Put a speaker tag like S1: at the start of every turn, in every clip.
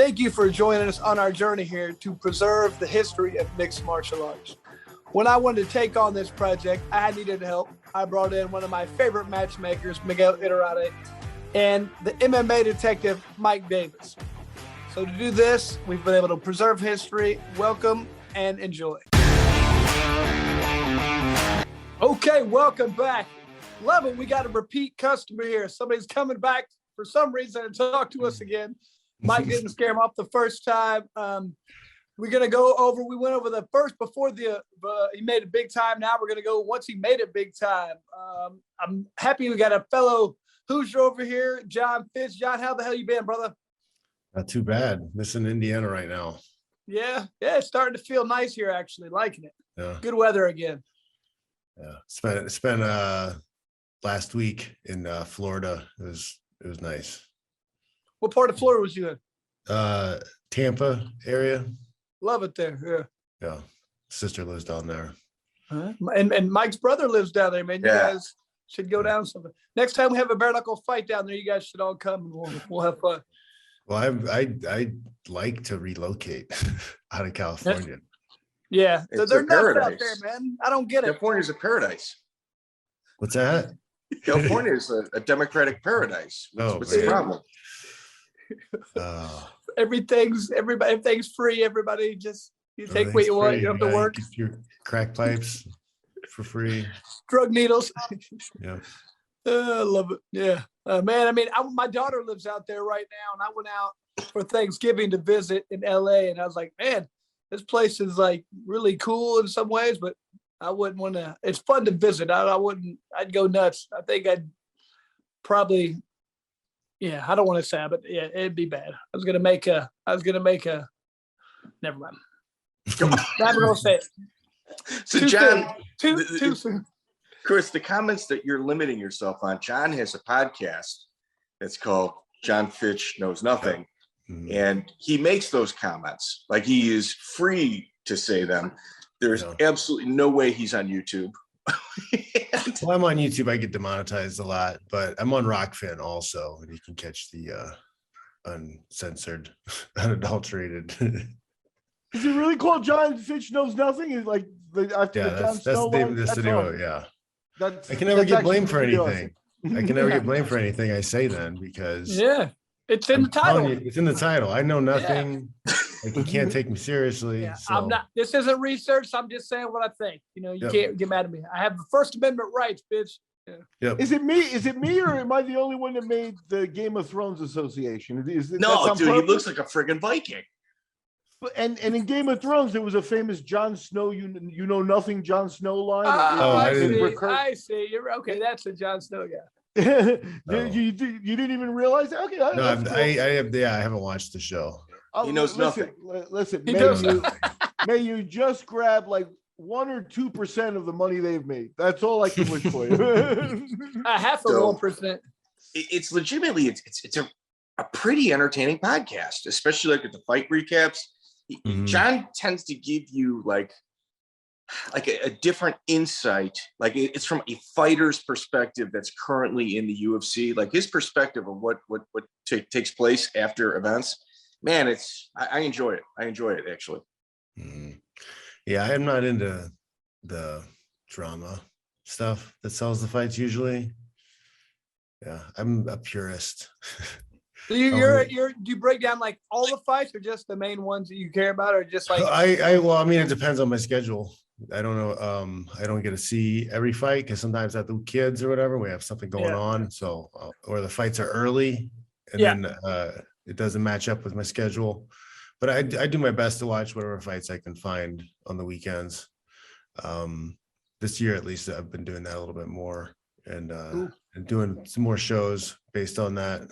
S1: Thank you for joining us on our journey here to preserve the history of mixed martial arts. When I wanted to take on this project, I needed help. I brought in one of my favorite matchmakers, Miguel Hironake, and the MMA detective, Mike Davis. So to do this, we've been able to preserve history. Welcome and enjoy. Okay, welcome back. Love it. We got a repeat customer here. Somebody's coming back for some reason and talk to us again. Mike didn't scare him off the first time. We're going to go over, we went over the first before he made it big time. Now we're going to go once he made it big time. I'm happy we got a fellow Hoosier over here, Jon Fitch. Jon, how the hell you been, brother?
S2: Not too bad. Missing Indiana right now.
S1: Yeah, it's starting to feel nice here, actually. Liking it.
S2: Yeah.
S1: Good weather again.
S2: Yeah. Spent last week in Florida. It was nice.
S1: What part of Florida was you in?
S2: Tampa area.
S1: Love it there.
S2: Yeah. Sister lives down there.
S1: And Mike's brother lives down there, man. You guys should go down something. Next time we have a bare knuckle fight down there, you guys should all come and we'll have fun.
S2: Well, I'd like to relocate out of California.
S1: Yeah.
S3: It's
S1: they're
S3: a
S1: nuts
S3: paradise
S1: out there, man. I don't get it.
S3: California's a paradise.
S2: What's that?
S3: California is a democratic paradise. What's the problem?
S1: Everything's free. Everybody just you take what you want. You don't have to work.
S2: Get your crack pipes for free.
S1: Drug needles.
S2: Yeah.
S1: I love it. Yeah, man. I mean, my daughter lives out there right now, and I went out for Thanksgiving to visit in LA, and I was like, man, this place is like really cool in some ways, but I wouldn't want to. It's fun to visit. I wouldn't. I'd go nuts. I think I'd probably. Yeah, I don't want to say, but yeah, it'd be bad. I was gonna make a. Never mind. Never gonna say it.
S3: So, Jon,
S1: too soon.
S3: Chris, the comments that you're limiting yourself on. Jon has a podcast that's called Jon Fitch Knows Nothing, and he makes those comments like he is free to say them. There's absolutely no way he's on YouTube.
S2: Well, I'm on YouTube. I get demonetized a lot, but I'm on Rockfin also, and you can catch the uncensored, unadulterated.
S4: Is it really called Jon Fitch Knows Nothing? Is like
S2: that's the name of this video. Yeah, I can never get blamed for anything. I can never get blamed for anything I say then because
S1: it's in the title.
S2: It's in the title. I know nothing. Like you can't take me seriously.
S1: Yeah,
S2: so.
S1: I'm not. This isn't research. I'm just saying what I think. You know, you can't get mad at me. I have the First Amendment rights, bitch. Yeah.
S2: Yep.
S4: Is it me, or am I the only one that made the Game of Thrones association?
S3: No, dude, he looks like a friggin' Viking.
S4: And in Game of Thrones, there was a famous Jon Snow, you know nothing, Jon Snow line.
S1: I see. You're okay. That's a Jon Snow guy.
S4: You didn't even realize that? Okay.
S2: I haven't watched the show.
S3: He knows nothing.
S4: Listen, may you just grab like 1 or 2% of the money they've made. That's all I can wish for you.
S1: Half of 1%.
S3: It's legitimately it's a pretty entertaining podcast, especially like with the fight recaps. Jon tends to give you like a different insight. Like it's from a fighter's perspective that's currently in the UFC. Like his perspective of what takes place after events. Man, I enjoy it. I enjoy it actually.
S2: Yeah, I'm not into the drama stuff that sells the fights usually. Yeah, I'm a purist.
S1: So do you break down like all the fights or just the main ones that you care about, or just like
S2: I mean, it depends on my schedule. I don't know. I don't get to see every fight because sometimes I have the kids or whatever. We have something going on, so or the fights are early, and then it doesn't match up with my schedule. But I do my best to watch whatever fights I can find on the weekends. This year, at least, I've been doing that a little bit more and doing some more shows based on that,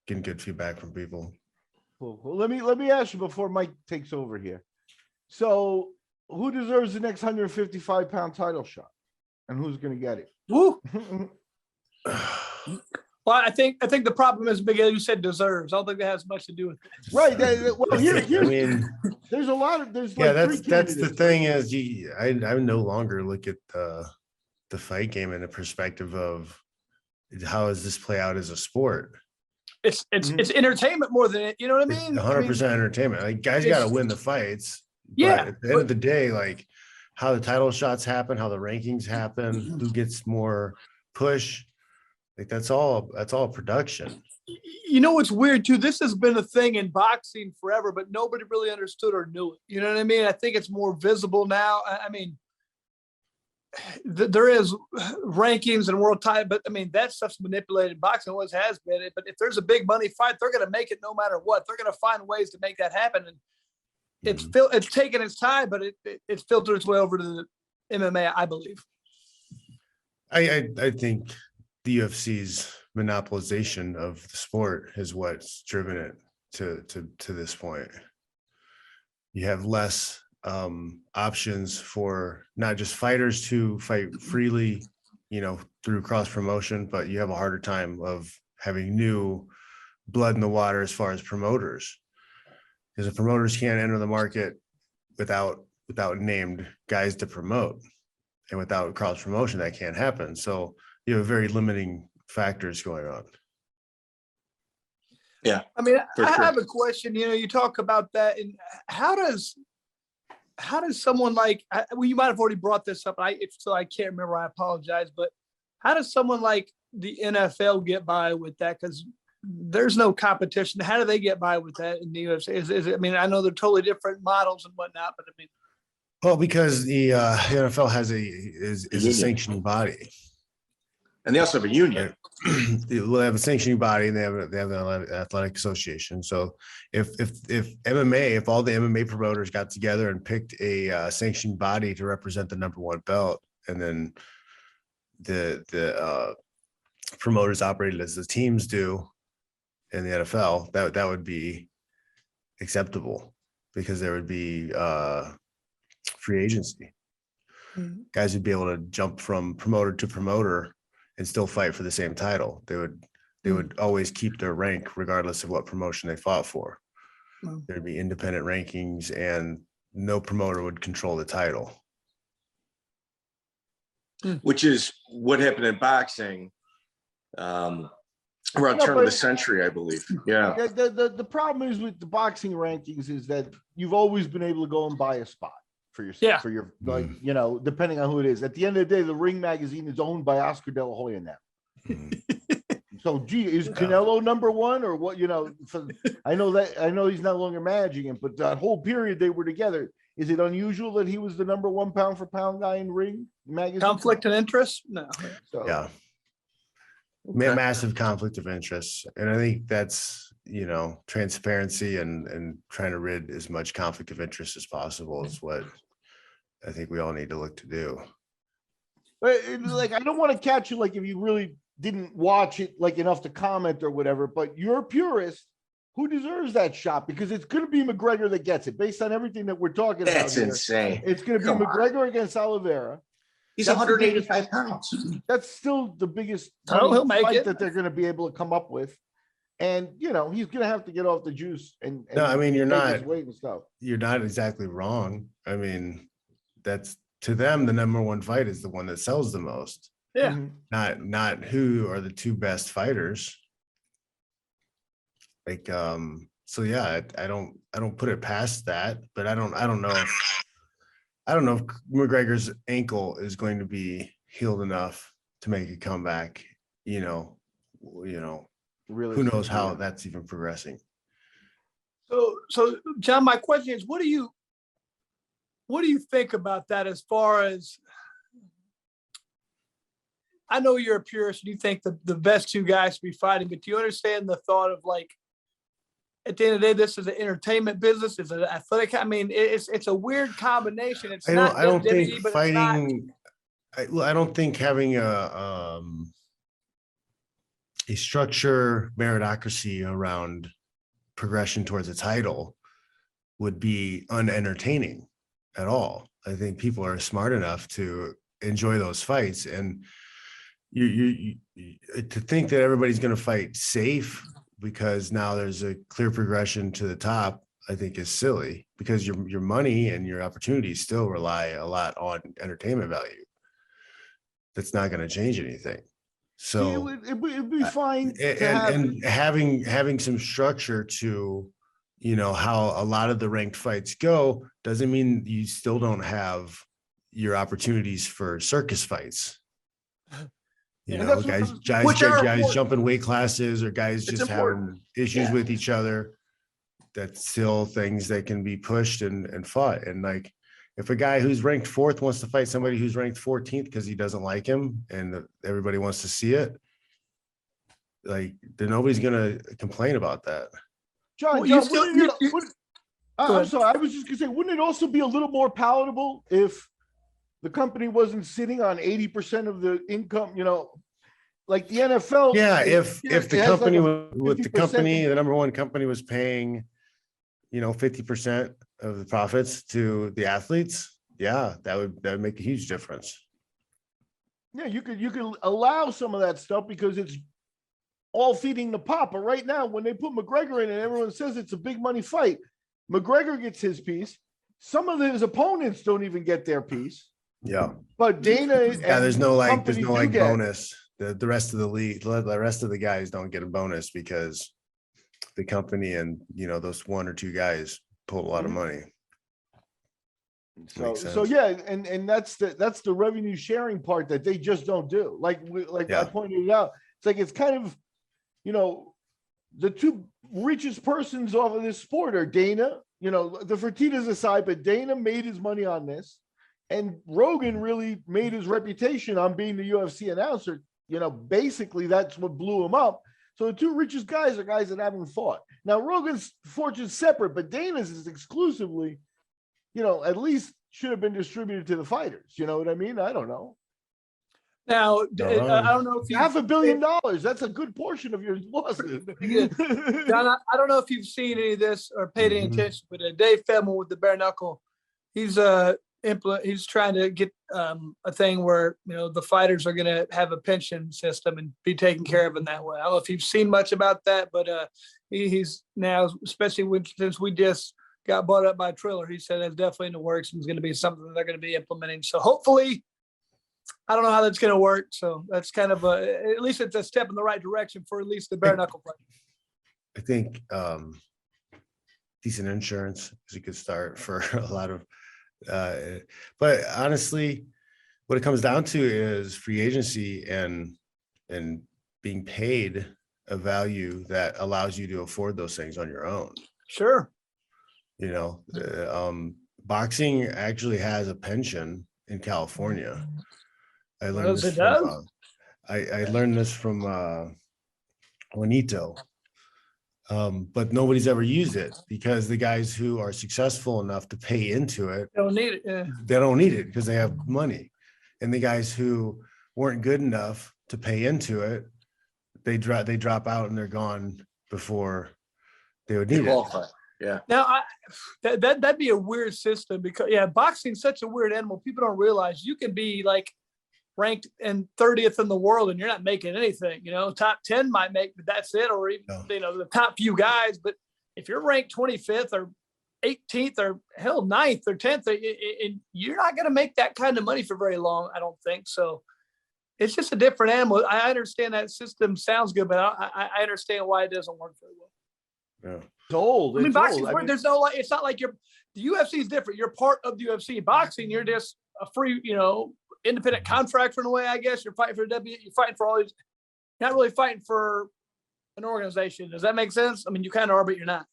S2: getting good feedback from people.
S4: Cool. Let me ask you before Mike takes over here. So, who deserves the next 155-pound title shot, and who's going to get it?
S1: Woo. Well, I think the problem is, Miguel, you said deserves. I don't think that has much to do with it.
S4: Right. Well, here, I mean, there's a lot of that's
S2: the thing is, I no longer look at the fight game in the perspective of how does this play out as a sport.
S1: it's entertainment more than it. You know what I mean?
S2: 100% entertainment. Like guys got to win the fights.
S1: Yeah.
S2: But at the end of the day, like how the title shots happen, how the rankings happen, who gets more push, like that's all production.
S1: You know what's weird too? This has been a thing in boxing forever, but nobody really understood or knew it. You know what I mean? I think it's more visible now. I mean, there is rankings and world title, but I mean that stuff's manipulated. Boxing always has been. But if there's a big money fight, they're going to make it no matter what. They're going to find ways to make that happen, and it's taken its time, but it's filtered its way over to the MMA, I believe.
S2: I think the UFC's monopolization of the sport is what's driven it to this point. You have less options for not just fighters to fight freely, you know, through cross promotion, but you have a harder time of having new blood in the water as far as promoters, because the promoters can't enter the market without named guys to promote, and without cross promotion that can't happen. So you have very limiting factors going on.
S3: Yeah,
S1: I mean, I have a question. You know, you talk about that, and how does someone like, well, you might have already brought this up, and if so, I can't remember. I apologize, but how does someone like the NFL get by with that? Because there's no competition. How do they get by with that in the UFC? Is it? I mean, I know they're totally different models and whatnot, but I mean,
S2: well, because the NFL has a sanctioning body.
S3: And they also have a union.
S2: They have a sanctioning body, and they have an athletic association. So if all the MMA promoters got together and picked a sanctioning body to represent the number one belt, and then the promoters operated as the teams do in the NFL, that would be acceptable, because there would be free agency. Guys would be able to jump from promoter to promoter and still fight for the same title. They would always keep their rank regardless of what promotion they fought for. There'd be independent rankings, and no promoter would control the title.
S3: Which is what happened in boxing around turn of the century, I believe. Yeah.
S4: The problem is with the boxing rankings is that you've always been able to go and buy a spot for yourself, for your, like, you know, depending on who it is. At the end of the day, the Ring magazine is owned by Oscar De La Hoya now. So, gee, is Canelo number one or what? You know, I know he's no longer managing him, but that whole period they were together. Is it unusual that he was the number one pound for pound guy in Ring magazine? Conflict
S1: of interest? No.
S4: So,
S2: yeah. Massive conflict of interest. And I think that's, you know, transparency and trying to rid as much conflict of interest as possible is what I think we all need to look to do.
S4: But like, I don't want to catch you like if you really didn't watch it like enough to comment or whatever, but you're a purist. Who deserves that shot? Because it's going to be McGregor that gets it based on everything that we're talking about.
S3: That's insane.
S4: It's going to be McGregor against Oliveira.
S3: He's 185 pounds.
S4: That's still the biggest
S1: fight
S4: that they're going to be able to come up with. And, you know, he's going to have to get off the juice. And
S2: no, I mean, you're not
S4: exactly
S2: wrong. I mean, that's, to them, the number one fight is the one that sells the most.
S1: Yeah.
S2: Not who are the two best fighters. Like, so yeah, I don't put it past that, but I don't know if McGregor's ankle is going to be healed enough to make a comeback. You know, really, who knows how that's even progressing.
S1: So John, my question is, what do you think about that? As far as, I know you're a purist and you think the best two guys to be fighting, but do you understand the thought of, like, at the end of the day, this is an entertainment business. It's an athletic. I mean, it's a weird combination. It's
S2: I don't think fighting. I don't think having a structure meritocracy around progression towards a title would be unentertaining at all. I think people are smart enough to enjoy those fights, and you to think that everybody's going to fight safe because now there's a clear progression to the top, I think is silly, because your money and your opportunities still rely a lot on entertainment value. That's not going to change anything. So
S4: it'd be fine.
S2: And having some structure to, how a lot of the ranked fights go doesn't mean you still don't have your opportunities for circus fights. Guys jumping weight classes, or guys just having issues with each other. That's still things that can be pushed and fought. And like, if a guy who's ranked 4th wants to fight somebody who's ranked 14th because he doesn't like him and everybody wants to see it, like, then nobody's gonna complain about that.
S4: John, I'm sorry. I was just gonna say, wouldn't it also be a little more palatable if the company wasn't sitting on 80% of the income? Like the NFL.
S2: Yeah, if the company the number one company was paying, 50% of the profits to the athletes, that would make a huge difference.
S4: Yeah, you could allow some of that stuff because it's all feeding the pot. But right now, when they put McGregor in and everyone says it's a big money fight, McGregor gets his piece. Some of his opponents don't even get their piece.
S2: Yeah.
S4: But Dana,
S2: there's no bonus. The rest of the league, the rest of the guys don't get a bonus because the company and those 1 or 2 guys pull a lot of money.
S4: So yeah, and that's the revenue sharing part that they just don't do. I pointed it out. It's like, it's kind of, the 2 richest persons off of this sport are Dana, the Fertittas aside, but Dana made his money on this, and Rogan really made his reputation on being the UFC announcer. Basically that's what blew him up. So the 2 richest guys are guys that haven't fought. Now Rogan's fortune's separate, but Dana's is exclusively, at least should have been distributed to the fighters. You know what I mean? I don't know.
S1: Now, I don't know if
S4: $500 million. That's a good portion of your losses.
S1: John, I don't know if you've seen any of this or paid any attention, but Dave Feldman with the bare knuckle, he's trying to get a thing where the fighters are going to have a pension system and be taken care of in that way. I don't know if you've seen much about that, but he's now, especially since we just got bought up by Triller, he said that's definitely in the works and it's going to be something that they're going to be implementing. So hopefully, I don't know how that's going to work. So that's kind of at least it's a step in the right direction for at least the bare knuckle fight.
S2: I think decent insurance is a good start for a lot of. But honestly, what it comes down to is free agency and being paid a value that allows you to afford those things on your own.
S1: Sure.
S2: Boxing actually has a pension in California. I learned this from Juanito. But nobody's ever used it because the guys who are successful enough to pay into it
S1: don't need it. Yeah.
S2: They don't need it because they have money. And the guys who weren't good enough to pay into it, they drop out and they're gone before they would need it.
S3: Yeah.
S1: Now that'd be a weird system because boxing's such a weird animal. People don't realize you can be like ranked in 30th in the world and you're not making anything. Top 10 might make, but that's it, or even the top few guys. But if you're ranked 25th or 18th or hell 9th or 10th, you're not going to make that kind of money for very long, I don't think. So it's just a different animal. I understand that system sounds good, but I understand why it doesn't work very well.
S2: Yeah.
S4: It's old.
S1: Boxing's weird. There's no, it's not like the UFC is different. You're part of the UFC. Boxing, you're just a free, independent contractor in a way, I guess. You're fighting for you're fighting for all these. You're not really fighting for an organization. Does that make sense? I mean, you kind of are, but you're not.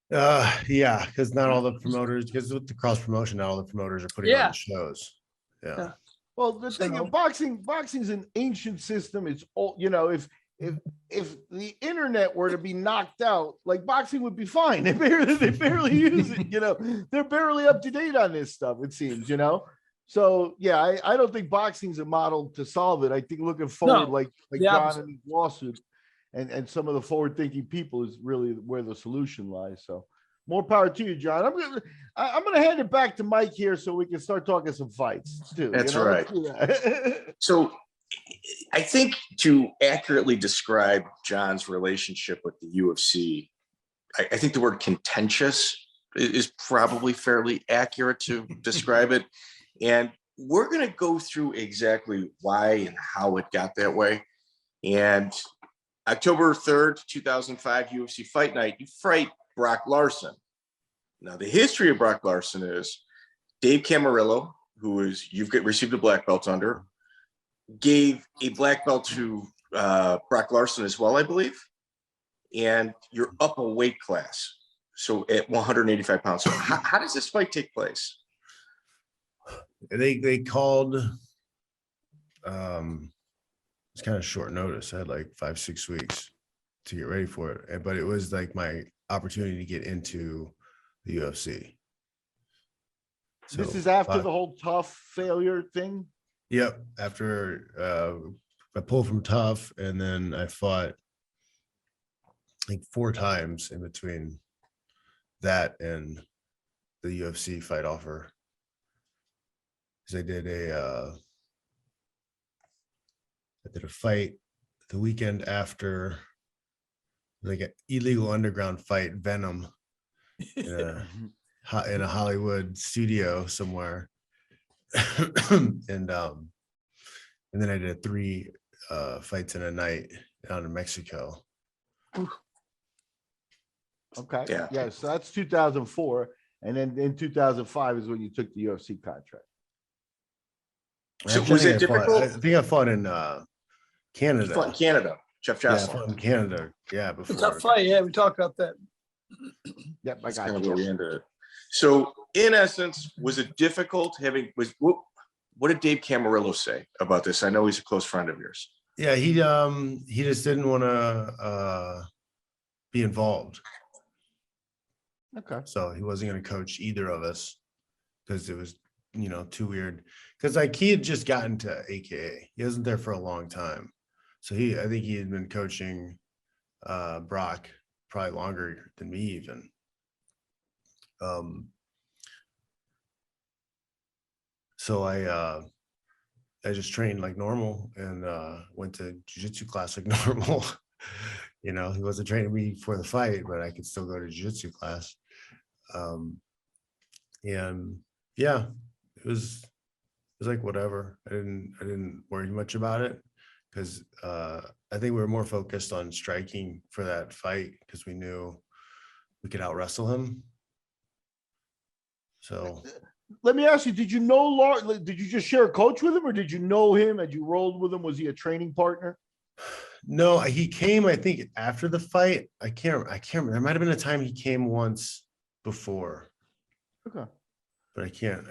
S2: Yeah, because not all the promoters, because with the cross promotion, not all the promoters are putting on the shows. Yeah.
S4: Well, the thing of boxing's an ancient system. It's all, if the internet were to be knocked out, like boxing would be fine. They barely use it. They're barely up to date on this stuff, it seems. So yeah, I don't think boxing's a model to solve it. I think looking forward, like John and his lawsuit, and some of the forward-thinking people is really where the solution lies. So more power to you, John. I'm gonna hand it back to Mike here so we can start talking some fights too.
S3: That's right. So I think to accurately describe John's relationship with the UFC, I think the word contentious is probably fairly accurate to describe it. And we're going to go through exactly why and how it got that way. And October 3rd, 2005, UFC Fight Night, you fight Brock Larson. Now, the history of Brock Larson is Dave Camarillo, who is you've received a black belt under, gave a black belt to Brock Larson as well, I believe. And you're up a weight class, so at 185 pounds. So how does this fight take place?
S2: They called. It's kind of short notice. I had like 5-6 weeks to get ready for it, but it was like my opportunity to get into the UFC. So
S4: this is after the whole Tough failure thing.
S2: Yep. After I pulled from Tough, and then I fought like 4 times in between that and the UFC fight offer. Because I did a fight the weekend after, like an illegal underground fight, Venom, in a Hollywood studio somewhere. And then I did 3 fights in a night down in Mexico.
S4: Okay. Yeah. So that's 2004. And then in 2005 is when you took the UFC contract.
S3: So was it difficult?
S2: I think I fought in Canada.
S3: You fought in Canada, Jeff Jocelyn.
S2: Yeah, I fought in Canada. Yeah, before.
S1: It's a fight. Yeah, we talked about that.
S4: Yep, I got
S3: kind of where we ended it. So, in essence, was it difficult having? What did Dave Camarillo say about this? I know he's a close friend of yours.
S2: Yeah, he just didn't want to be involved.
S4: Okay.
S2: So he wasn't going to coach either of us because it was, too weird. Because like he had just gotten to AKA. He wasn't there for a long time. So I think he had been coaching Brock probably longer than me even. So I just trained like normal and went to jiu-jitsu class like normal. He wasn't training me for the fight, but I could still go to jiu-jitsu class. And yeah, it was like whatever. I didn't worry much about it because I think we were more focused on striking for that fight because we knew we could out wrestle him. So
S4: let me ask you, did you know Lawler? Did you just share a coach with him, or did you know him? Had you rolled with him? Was he a training partner?
S2: No, he came, I think, after the fight. I can't remember. There might have been a time he came once before.
S4: Okay.
S2: But I can't.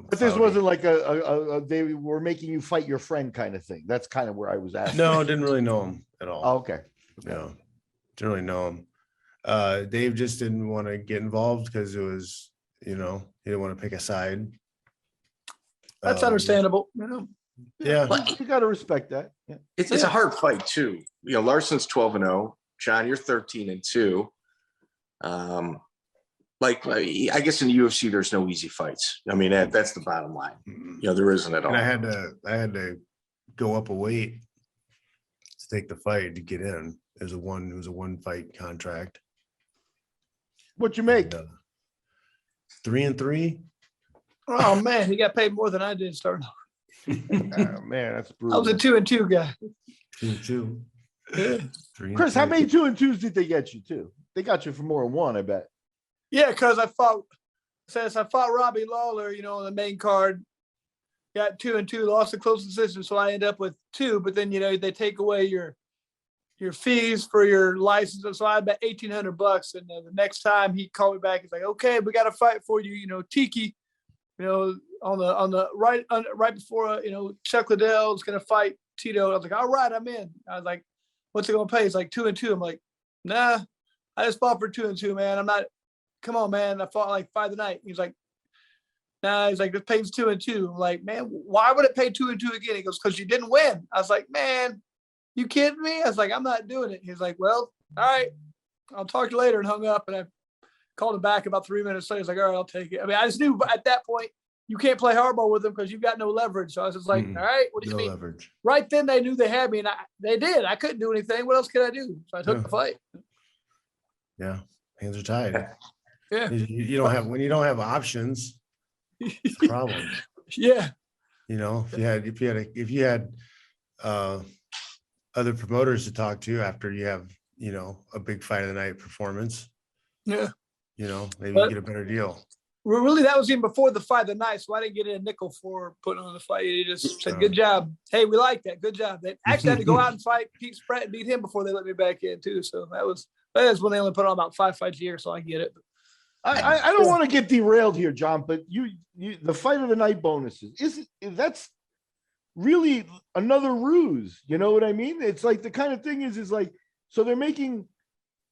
S4: But this wasn't like a they were making you fight your friend kind of thing. That's kind of where I was asking.
S2: No, didn't really know him at all.
S4: Oh, okay.
S2: No, didn't really know him. Dave just didn't want to get involved because it was, he didn't want to pick a side.
S1: That's understandable.
S2: Yeah.
S4: But you got to respect that. Yeah.
S3: It's a hard fight too. Larson's 12-0. John, you're 13-2. Like I guess in the UFC, there's no easy fights. I mean, that's the bottom line. There isn't at all.
S2: And I had to go up a weight to take the fight to get in. It was a 1 fight contract.
S4: What'd you make?
S2: 3-3.
S1: Oh man, he got paid more than I did starting.
S4: Oh man, that's brutal.
S1: I was a 2-2 guy.
S2: 2-2.
S1: Yeah.
S4: Chris, how many 2-2s did they get you to? They got you for more than 1, I bet.
S1: Yeah, because I fought Robbie Lawler, on the main card. Got 2-2, lost a close decision, so I end up with 2. But then they take away your fees for your license, so I bet $1,800. And the next time he called me back, he's like, "Okay, we got a fight for you, Tiki, on the right before Chuck Liddell is gonna fight Tito." I was like, "All right, I'm in." I was like, "What's it gonna pay?" It's like 2-2. I'm like, "Nah, I just fought for 2-2, man. I'm not. Come on, man. I fought like 5 tonight." He's like, "Nah." He's like, "This pays 2-2." I'm like, "Man, why would it pay 2-2 again?" He goes, "Because you didn't win." I was like, "Man, you kidding me?" I was like, "I'm not doing it." He's like, "Well, all right, I'll talk to you later," and hung up. And I called him back about 3 minutes later. He's like, "All right, I'll take it." I mean, I just knew at that point you can't play hardball with them because you've got no leverage. So I was just like, "All right, what do you mean?"
S2: Leverage.
S1: Right then they knew they had me, and they did. I couldn't do anything. What else could I do? So I took the fight.
S2: Yeah, hands are tied.
S1: Yeah,
S2: you don't have when you don't have options. It's a problem.
S1: Yeah.
S2: You know, if you had other promoters to talk to after you have, you know, a big fight of the night performance.
S1: Yeah.
S2: You know, maybe you get a better deal.
S1: Well, really, that was even before the fight of the night, so I didn't get a nickel for putting on the fight. He just said, "Good job. Hey, we like that. Good job." They actually had to go out and fight Pete Spratt and beat him before they let me back in too. So that was when they only put on about 5 fights a year. So I get it.
S4: I don't want to get derailed here, John, but you the fight of the night bonuses that's really another ruse. You know what I mean? It's like the kind of thing is like, so they're making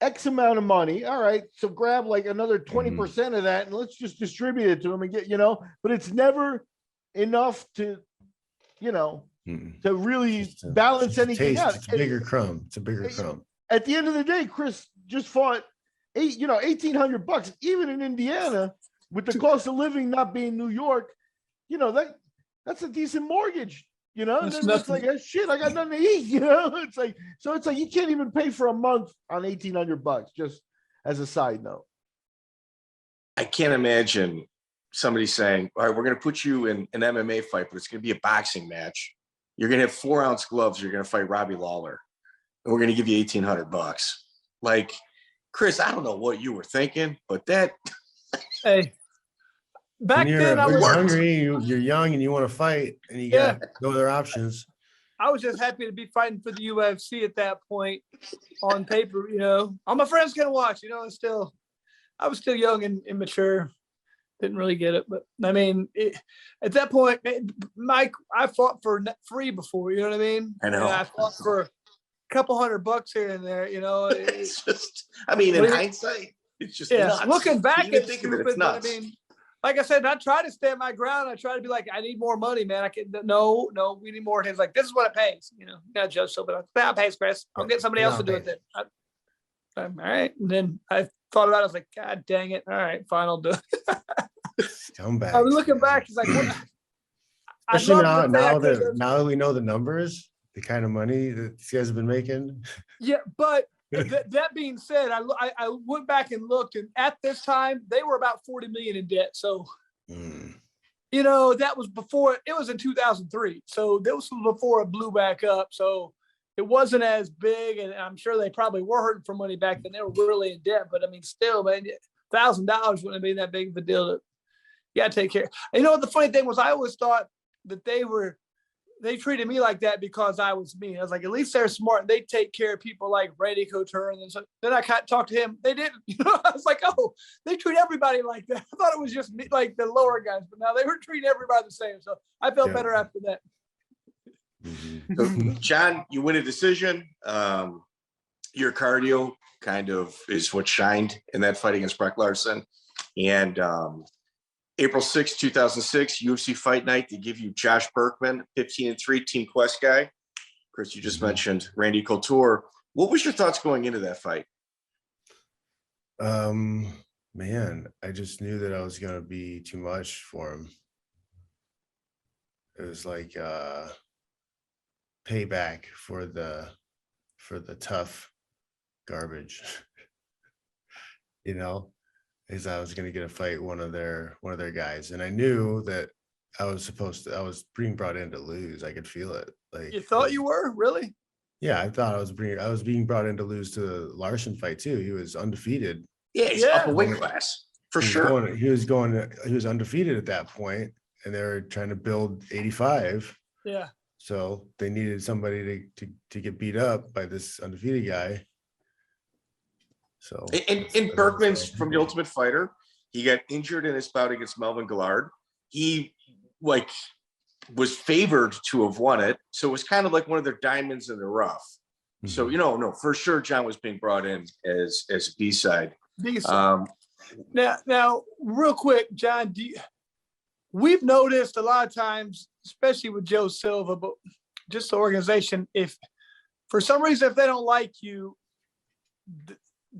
S4: X amount of money. All right. So grab like another 20% of that and let's just distribute it to them and get, you know, but it's never enough to, you know, to really balance anything out.
S2: It's a bigger crumb. It's a bigger crumb.
S4: At the end of the day, Chris just fought $1,800, even in Indiana, with the cost of living not being New York, you know, that's a decent mortgage. You know, it's like, oh, shit, I got nothing to eat. You know, it's like you can't even pay for a month on $1,800. Just as a side note,
S3: I can't imagine somebody saying, "All right, we're going to put you in an MMA fight, but it's going to be a boxing match. You're going to have 4-ounce gloves. You're going to fight Robbie Lawler, and we're going to give you $1,800." Like, Chris, I don't know what you were thinking, but that.
S1: Hey. Back then, I was
S2: hungry. You're young and you want to fight, and you got no other options.
S1: I was just happy to be fighting for the UFC at that point on paper. You know, all my friends can watch. You know, I was still young and immature. Didn't really get it, but I mean, at that point, Mike, I fought for free before. You know what I mean?
S3: I know.
S1: And I fought for a couple $100 here and there. You know,
S3: it's just. I mean, in hindsight, it's just nuts.
S1: Looking back,
S3: it's stupid. It's nuts.
S1: I mean. Like I said, I try to stand my ground. I try to be like, I need more money, man. No, we need more. And he's like, this is what it pays. You know, you got to judge so, but it pays, Chris. I'll get somebody else to do it then. All right. And then I thought about it. I was like, God dang it. All right, fine, I'll do it.
S2: Come back.
S1: I was looking back. It's like, what?
S2: Especially now that we know the numbers, the kind of money that these guys have been making.
S1: Yeah, but that being said, I went back and looked, and at this time they were about 40 million in debt. So, you know, that was before. It was in 2003, so this was before it blew back up. So it wasn't as big, and I'm sure they probably were hurting for money back then. They were really in debt, but I mean, still, man, $1,000 wouldn't have been that big of a deal. You got to take care. And you know what the funny thing was? I always thought that they treated me like that because I was me. I was like, at least they're smart and they take care of people like Randy Couture. And then I talked to him. They didn't. You know, I was like, oh, they treat everybody like that. I thought it was just me, like the lower guys, but now they were treating everybody the same. So I felt better after that.
S3: So, John, you win a decision. Your cardio kind of is what shined in that fight against Brock Larson. And April 6, 2006, UFC Fight Night, they give you Josh Burkman, 15-3 Team Quest guy. Chris, you just mentioned Randy Couture. What was your thoughts going into that fight?
S2: Man, I just knew that I was going to be too much for him. It was like payback for the tough garbage, you know. Is I was going to get a fight one of their guys, and I knew that I was being brought in to lose. I could feel it. Like,
S1: you thought you were really?
S2: Yeah, I thought I was being brought in to lose to the Larson fight too. He was undefeated.
S3: Yeah, he's up a weight class for sure.
S2: He was undefeated at that point, and they were trying to build 85.
S1: Yeah.
S2: So they needed somebody to get beat up by this undefeated guy. So
S3: and Burkman's from The Ultimate Fighter. He got injured in his bout against Melvin Gillard. He was favored to have won it. So it was kind of like one of their diamonds in the rough. Mm-hmm. So, no, for sure, John was being brought in as a B-side.
S1: Now, real quick, John, we've noticed a lot of times, especially with Joe Silva, but just the organization, if for some reason, if they don't like you,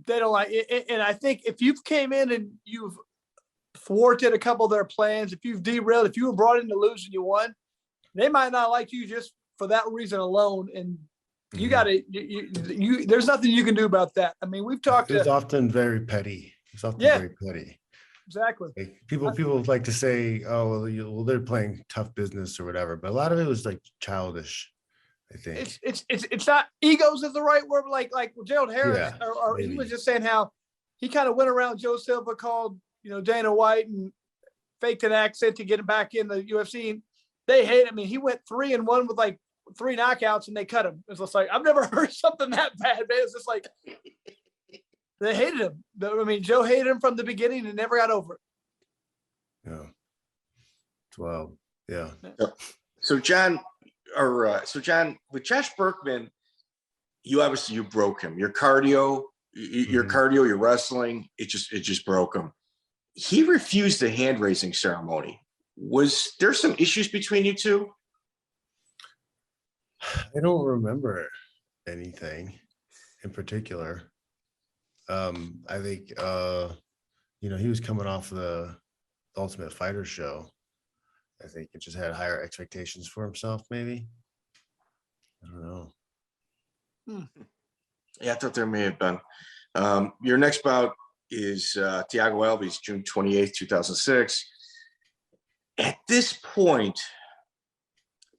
S1: they don't like it. And I think if you've came in and you've thwarted a couple of their plans, if you've derailed, if you were brought in to lose and you won, they might not like you just for that reason alone. And you got to, there's nothing you can do about that. I mean, we've talked
S2: It's often very petty. It's often very petty.
S1: exactly.
S2: Like people like to say, oh, well, they're playing tough business or whatever, but a lot of it was like childish. I think
S1: it's not egos is the right word. Like Gerald Harris, or he was just saying how he kind of went around Joe Silva, called Dana White and faked an accent to get him back in the UFC. They hate him. I mean, he went 3-1 with like 3 knockouts, and they cut him. It's just like, I've never heard something that bad, man. It's just like they hated him. I mean, Joe hated him from the beginning and never got over it.
S2: Yeah. Well, yeah.
S3: So John, with Josh Burkman, you broke him. Your cardio, your wrestling, it just broke him. He refused the hand raising ceremony. Was there some issues between you two?
S2: I don't remember anything in particular. I think he was coming off the Ultimate Fighter show. I think it just had higher expectations for himself, maybe. I don't know.
S3: Yeah, I thought there may have been. Your next bout is Thiago Alves, June 28th, 2006. At this point,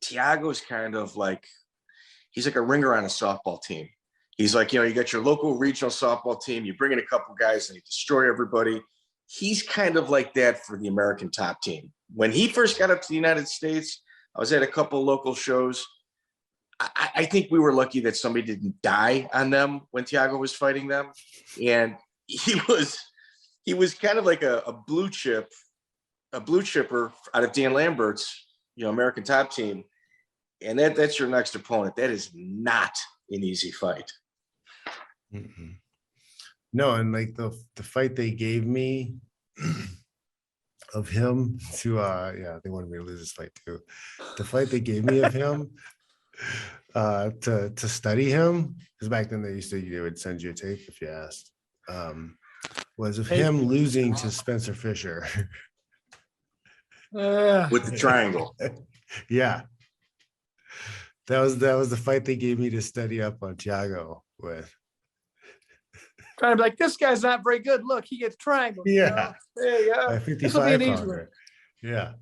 S3: Thiago's kind of like, he's like a ringer on a softball team. He's like, you got your local regional softball team, you bring in a couple guys and you destroy everybody. He's kind of like that for the American top team. When he first got up to the United States, I was at a couple local shows. I think we were lucky that somebody didn't die on them when Thiago was fighting them. And he was kind of like a blue chipper out of Dan Lambert's, American top team. And that's your next opponent. That is not an easy fight.
S2: Mm-mm. No, and like the fight they gave me of him to they wanted me to lose this fight too. The fight they gave me of him to study him, because back then they would send you a tape if you asked, was of him losing to Spencer Fisher.
S3: With the triangle.
S2: Yeah. That was the fight they gave me to study up on Thiago with.
S1: Trying to be like, this guy's not very good. Look, he gets triangled.
S2: Yeah.
S1: There you go.
S2: 55 pounder. Yeah.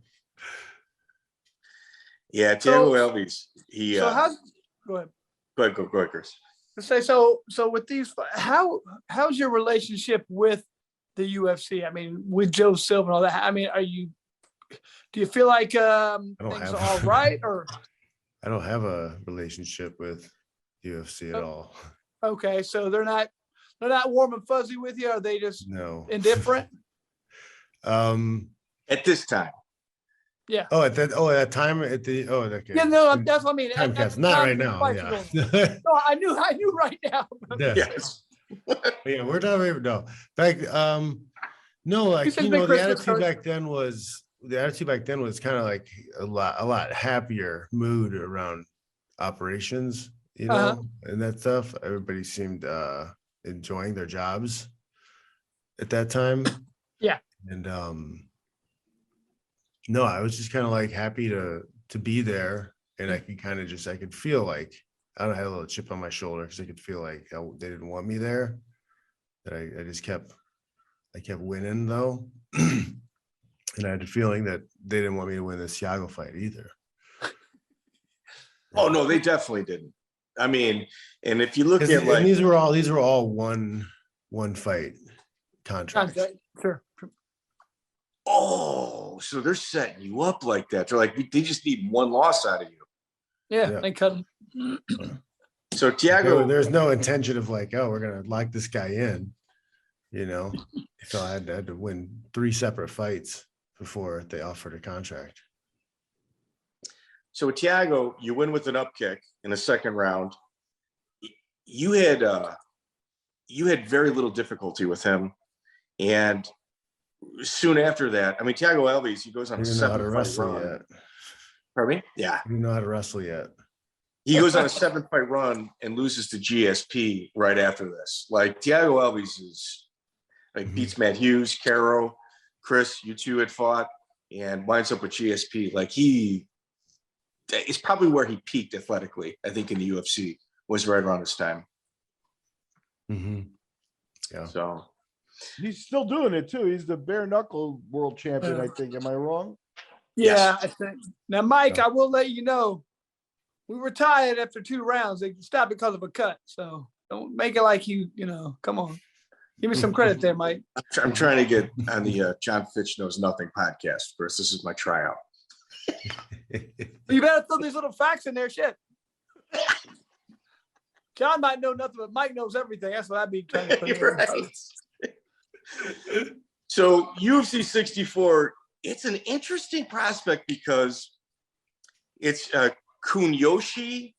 S3: Yeah, Thiago Alves.
S1: Go ahead.
S3: Go ahead, Chris.
S1: So with these, how's your relationship with the UFC? I mean, with Joe Silva and all that. I mean, do you feel like things are all right, or?
S2: I don't have a relationship with UFC at all.
S1: Okay, so they're not warm and fuzzy with you. Are they just indifferent?
S3: At this time.
S1: Yeah.
S2: At that time okay.
S1: Yeah, no, that's what I mean.
S2: Time caps, not right now. Yeah.
S1: No, I knew right now.
S3: Yes.
S2: Yeah, we're talking no. Back no, like the attitude back then was kind of like a lot happier mood around operations, and that stuff. Everybody seemed enjoying their jobs at that time.
S1: Yeah.
S2: And no, I was just kind of like happy to be there, and I could feel like I had a little chip on my shoulder because I could feel like they didn't want me there. That I just kept winning though. And I had the feeling that they didn't want me to win this Thiago fight either.
S3: Oh no, they definitely didn't. I mean, and if you look at like
S2: these were all one fight contracts.
S1: Sure.
S3: Oh, so they're setting you up like that. They're like, they just need one loss out of you.
S1: Yeah. They cut him.
S3: So Thiago,
S2: there's no intention of like, we're gonna lock this guy in. So I had to win 3 separate fights before they offered a contract.
S3: So with Thiago, you win with an up kick in the second round. You had very little difficulty with him, and soon after that, I mean, Thiago Alves, he goes on a 7-fight run. Pardon me? Yeah.
S2: You know how to wrestle yet.
S3: He goes on a 7-fight run and loses to GSP right after this. Like Thiago Alves is like beats Matt Hughes, Karo, Chris, you two had fought, and winds up with GSP. Like it's probably where he peaked athletically, I think, in the UFC was right around this time.
S2: Mm-hmm. Yeah.
S3: So
S4: He's still doing it too. He's the bare knuckle world champion, I think. Am I wrong?
S1: Yeah,
S3: Yes.
S1: I think. Now, Mike, I will let you know, we were tied after 2 rounds. They stopped because of a cut. So don't make it like you know, come on. Give me some credit there, Mike.
S3: I'm trying to get on the Jon Fitch Knows Nothing podcast first. This is my tryout.
S1: You better throw these little facts in there, shit. John might know nothing, but Mike knows everything. That's what I'd be trying to put in.
S3: Right. So UFC 64, it's an interesting prospect because it's Kuniyoshi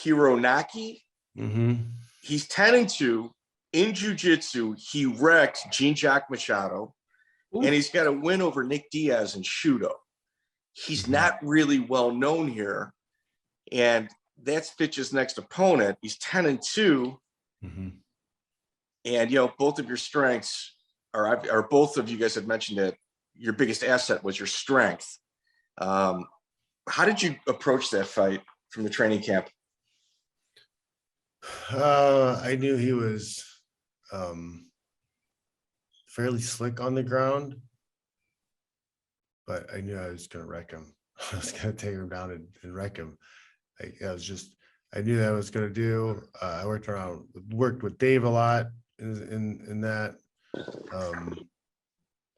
S3: Hironake.
S2: Mm-hmm.
S3: He's 10-2 in jiu-jitsu. He wrecked Jean-Jacques Machado, and he's got a win over Nick Diaz in Shudo. He's not really well known here, and that's Fitch's next opponent. He's 10-2, and both of your strengths, or both of you guys have mentioned that your biggest asset was your strength. How did you approach that fight from the training camp?
S2: I knew he was fairly slick on the ground, but I knew I was going to wreck him. I was going to take him down and wreck him. I knew that I was going to do. I worked with Dave a lot in that.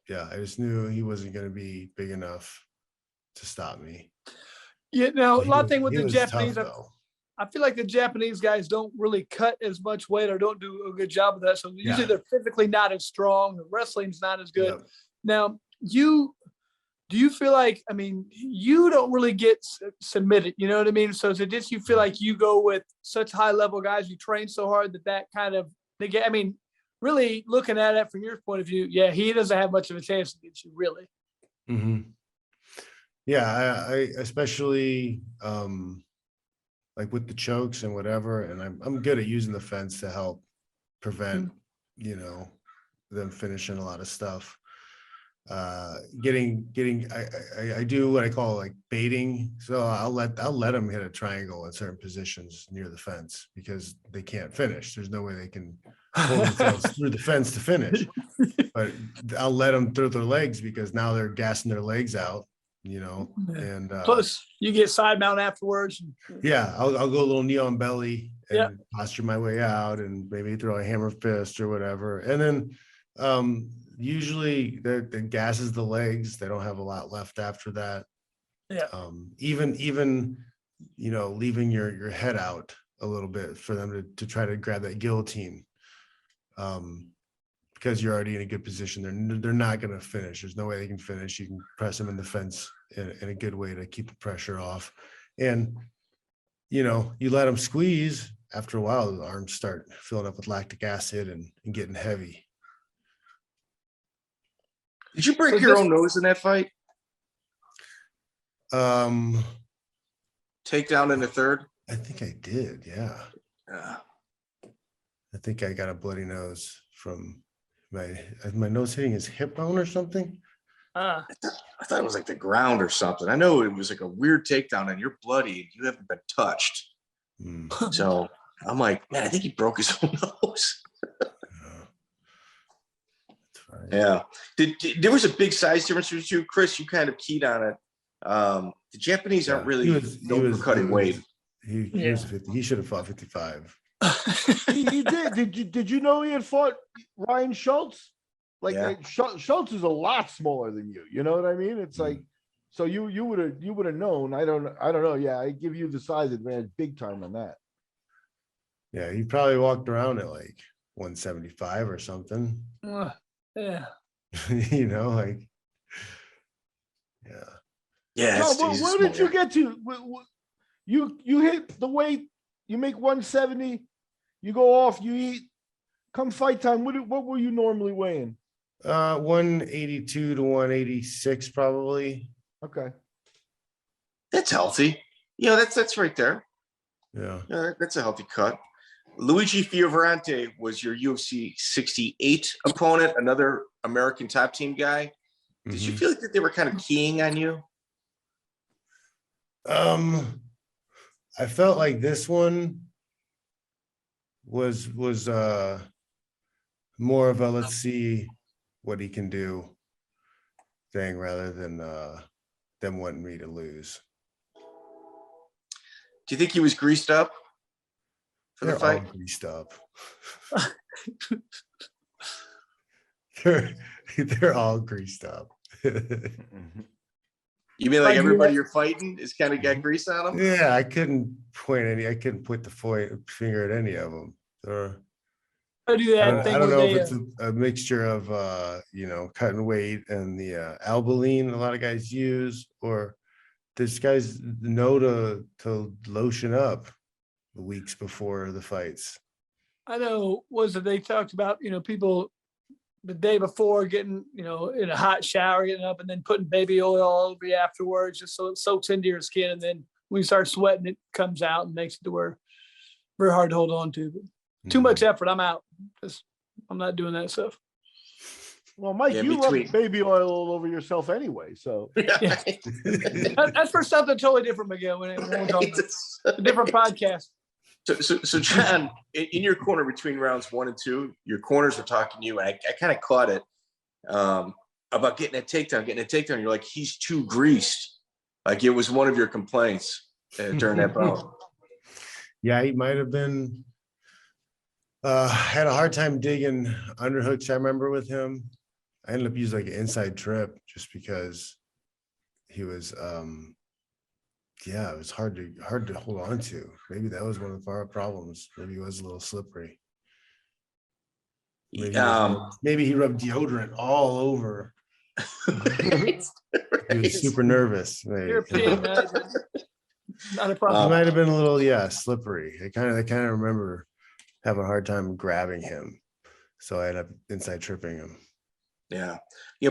S2: I just knew he wasn't going to be big enough to stop me.
S1: A lot of thing with the Japanese,
S2: tough,
S1: I feel like the Japanese guys don't really cut as much weight or don't do a good job of that. So usually they're physically not as strong. The wrestling's not as good.
S2: Yep.
S1: Now, do you feel like, you don't really get submitted, you know what I mean? So is it just you feel like you go with such high level guys, you train so hard that kind of, really looking at it from your point of view, he doesn't have much of a chance against you, really.
S2: Mm-hmm. Yeah, I especially like with the chokes and whatever, and I'm good at using the fence to help prevent, them finishing a lot of stuff. I do what I call like baiting. So I'll let them hit a triangle in certain positions near the fence because they can't finish. There's no way they can pull themselves through the fence to finish. But I'll let them through their legs because now they're gassing their legs out. And
S1: plus you get side mount afterwards.
S2: I'll go a little knee on belly and posture my way out and maybe throw a hammer fist or whatever. And then usually the gasses the legs. They don't have a lot left after that. Even leaving your head out a little bit for them to try to grab that guillotine. Because you're already in a good position. They're not going to finish. There's no way they can finish. You can press them in the fence in a good way to keep the pressure off. And, you let them squeeze. After a while, the arms start filling up with lactic acid and getting heavy.
S3: Did you break your own nose in that fight? Takedown in the third?
S2: I think I did, yeah. I think I got a bloody nose from my nose hitting his hip bone or something.
S3: I thought it was like the ground or something. I know it was like a weird takedown and you're bloody. You haven't been touched. So I'm like, man, I think he broke his own nose. Yeah. There was a big size difference between you, Chris. You kind of keyed on it. The Japanese aren't really known for cutting weight.
S2: He was 50. He should have fought 55.
S4: He did. Did you know he had fought Ryan Schultz? Schultz is a lot smaller than you. You know what I mean? It's like, so you would have known. I don't know. Yeah, I give you the size advantage big time on that.
S2: Yeah, he probably walked around at like 175 or something.
S1: Yeah.
S3: Yeah.
S4: Where did you get to? You hit the weight. You make 170. You go off. You eat. Come fight time. What were you normally weighing?
S2: 182 to 186 probably.
S4: Okay.
S3: That's healthy. That's right there.
S2: Yeah.
S3: That's a healthy cut. Luigi Fioravante was your UFC 68 opponent, another American top team guy. Did you feel like that they were kind of keying on you?
S2: I felt like this one was more of a let's see what he can do thing rather than them wanting me to lose.
S3: Do you think he was greased up for the fight?
S2: All greased up. they're all greased up.
S3: You mean like everybody you're fighting is kind of got grease on them?
S2: Yeah, I couldn't put the finger at any of them.
S1: I do that.
S2: I don't know if it's a mixture of cutting weight and the albuline a lot of guys use, or this guys know to lotion up the weeks before the fights.
S1: I know they talked about, people the day before getting, in a hot shower, getting up and then putting baby oil all over you afterwards, just so it soaks into your skin. And then when you start sweating, it comes out and makes it to where very hard to hold on to. But too much effort, I'm out. I'm not doing that stuff.
S4: Well, Mike, you rub baby oil all over yourself anyway, so
S1: yeah. That's for something totally different, Miguel. When we're talking a different podcast.
S3: So John, in your corner between rounds 1 and 2, your corners were talking to you, and I kind of caught it about getting a takedown. You're like, he's too greased. Like it was one of your complaints during that bout.
S2: Yeah, he might have been. Had a hard time digging underhooks. I remember with him. I ended up using like an inside trip just because he was. It was hard to hold on to. Maybe that was one of our problems. Maybe he was a little slippery. Maybe he rubbed deodorant all over. He was super nervous.
S1: European, not a problem.
S2: He might have been a little slippery. I kind of remember having a hard time grabbing him, so I ended up inside tripping him.
S3: Yeah.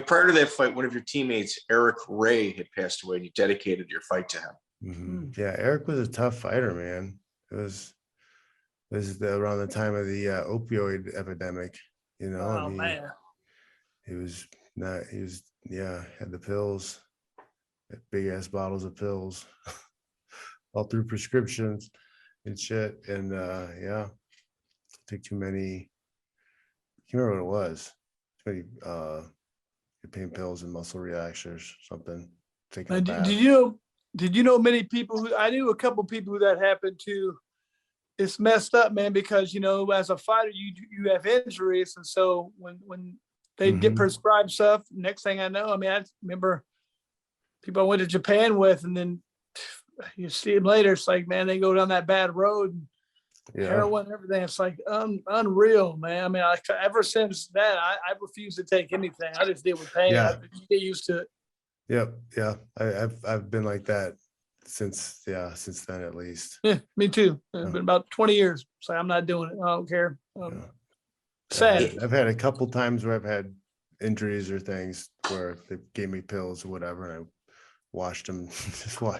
S3: Prior to that fight, one of your teammates, Erik Wray, had passed away, and you dedicated your fight to him.
S2: Mm-hmm. Yeah, Erik was a tough fighter, man. It was around the time of the opioid epidemic.
S1: Man.
S2: He had the pills, big ass bottles of pills, all through prescriptions and shit. And took too many. I can't remember what it was. Too many pain pills and muscle relaxers, something. Did you know many people
S1: I knew a couple people who that happened to? It's messed up, man, because as a fighter you have injuries, and so when they get prescribed stuff, next thing I know, I remember people I went to Japan with, and then you see them later, it's like, man, they go down that bad road, and heroin, everything. It's like unreal, man. Ever since that, I refuse to take anything. I just deal with pain.
S2: Yeah.
S1: I get used to it.
S2: Yep. Yeah. I've been like that since then, at least.
S1: Yeah, me too. It's been about 20 years. So I'm not doing it. I don't care. Sad.
S2: I've had a couple times where I've had injuries or things where they gave me pills or whatever, and I washed them,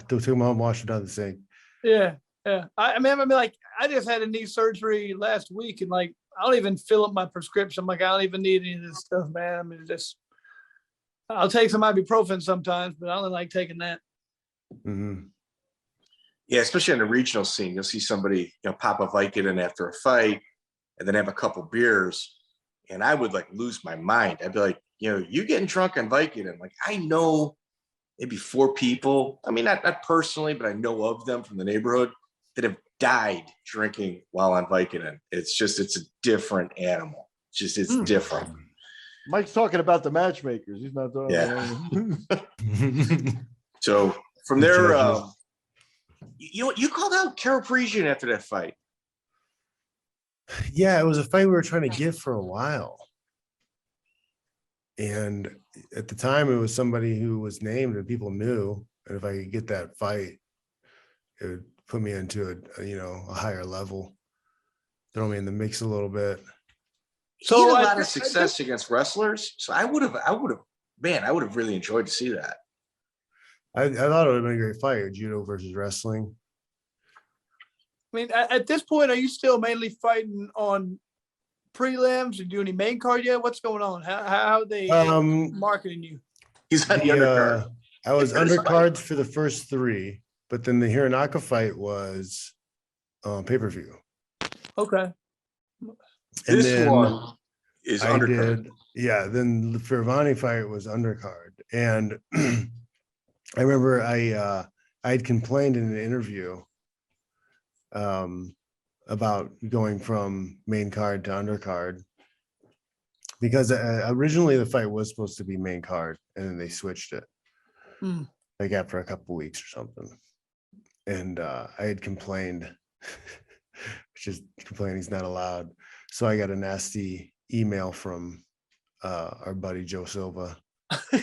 S2: took them home, washed them down the sink.
S1: Yeah. Yeah. I just had a knee surgery last week, and I don't even fill up my prescription. I don't even need any of this stuff, man. I'll take some ibuprofen sometimes, but I don't like taking that.
S2: Mm-hmm.
S3: Yeah, especially in the regional scene, you'll see somebody pop a Vicodin after a fight, and then have a couple beers, and I would lose my mind. I'd be like, you getting drunk on Vicodin? I know maybe 4 people. Not personally, but I know of them from the neighborhood that have died drinking while on Vicodin. It's a different animal. It's different.
S4: Mike's talking about the matchmakers. He's not talking about
S3: So from there, you called out Karo Parysian after that fight.
S2: Yeah, it was a fight we were trying to get for a while. And at the time, it was somebody who was named and people knew. And if I could get that fight, it would put me into a higher level, throw me in the mix a little bit.
S3: So he had a lot of success against wrestlers. So I would have really enjoyed to see that.
S2: I thought it would have been a great fight, judo versus wrestling.
S1: At this point, are you still mainly fighting on prelims? Or do any main card yet? What's going on? How are they marketing you?
S3: He's on the undercard.
S2: I was undercards for the first 3, but then the Hironake fight was pay-per-view.
S1: Okay.
S3: This one is undercard.
S2: Yeah. Then the Fioravante fight was undercard. And I remember I'd complained in an interview about going from main card to undercard because originally the fight was supposed to be main card and then they switched it like after a couple of weeks or something. And I had complained, which is complaining is not allowed. So I got a nasty email from our buddy Joe Silva.
S3: Do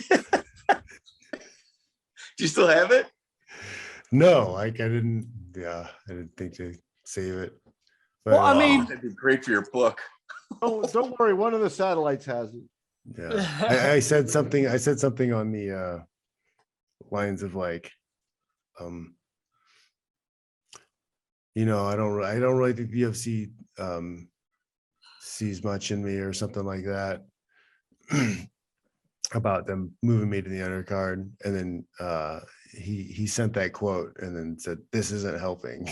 S3: you still have it?
S2: No, like I didn't think to save it. But,
S1: well, I mean,
S3: that'd be great for your book.
S4: Oh, don't worry, one of the satellites has it.
S2: Yeah, I said something on the lines of like, you know, I don't really think the UFC sees much in me or something like that about them moving me to the undercard. And then he sent that quote and then said, "This isn't helping."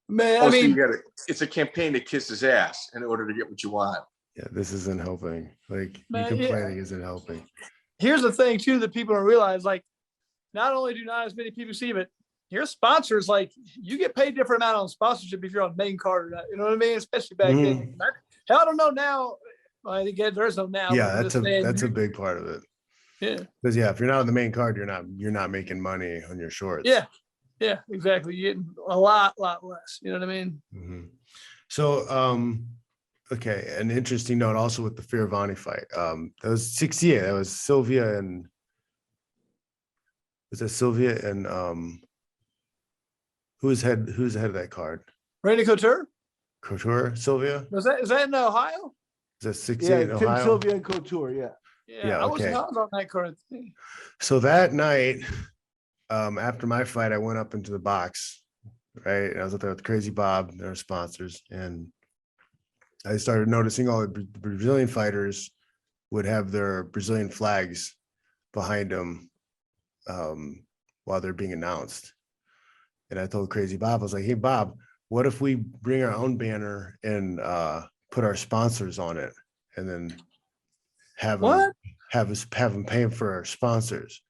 S1: Man, I mean,
S3: so it's a campaign to kiss his ass in order to get what you want.
S2: Yeah, this isn't helping. Like, you complaining isn't helping.
S1: Here's the thing too that people don't realize, like, not only do not as many people see, but your sponsors, like, you get paid different amount on sponsorship if you're on main card or not. You know what I mean? Especially back then. Hell, I don't know now. Well, I think there's no now.
S2: Yeah, that's a big part of it.
S1: Yeah.
S2: Because if you're not on the main card, you're not making money on your shorts.
S1: Yeah. Yeah, exactly. You're getting a lot less. You know what I mean?
S2: So, okay, an interesting note also with the Fioravante fight. That was 68. That was Sylvia and who's head of that card?
S1: Randy Couture?
S2: Couture, Sylvia?
S1: Is that in Ohio?
S2: Is that 68 in Ohio?
S4: Tim Sylvia and Couture,
S1: Yeah, I was on that card.
S2: So that night, after my fight, I went up into the box, right? And I was up there with Crazy Bob, their sponsors, and I started noticing all the Brazilian fighters would have their Brazilian flags behind them while they're being announced. And I told Crazy Bob, I was like, "Hey, Bob, what if we bring our own banner and put our sponsors on it, and then have them pay for our sponsors?"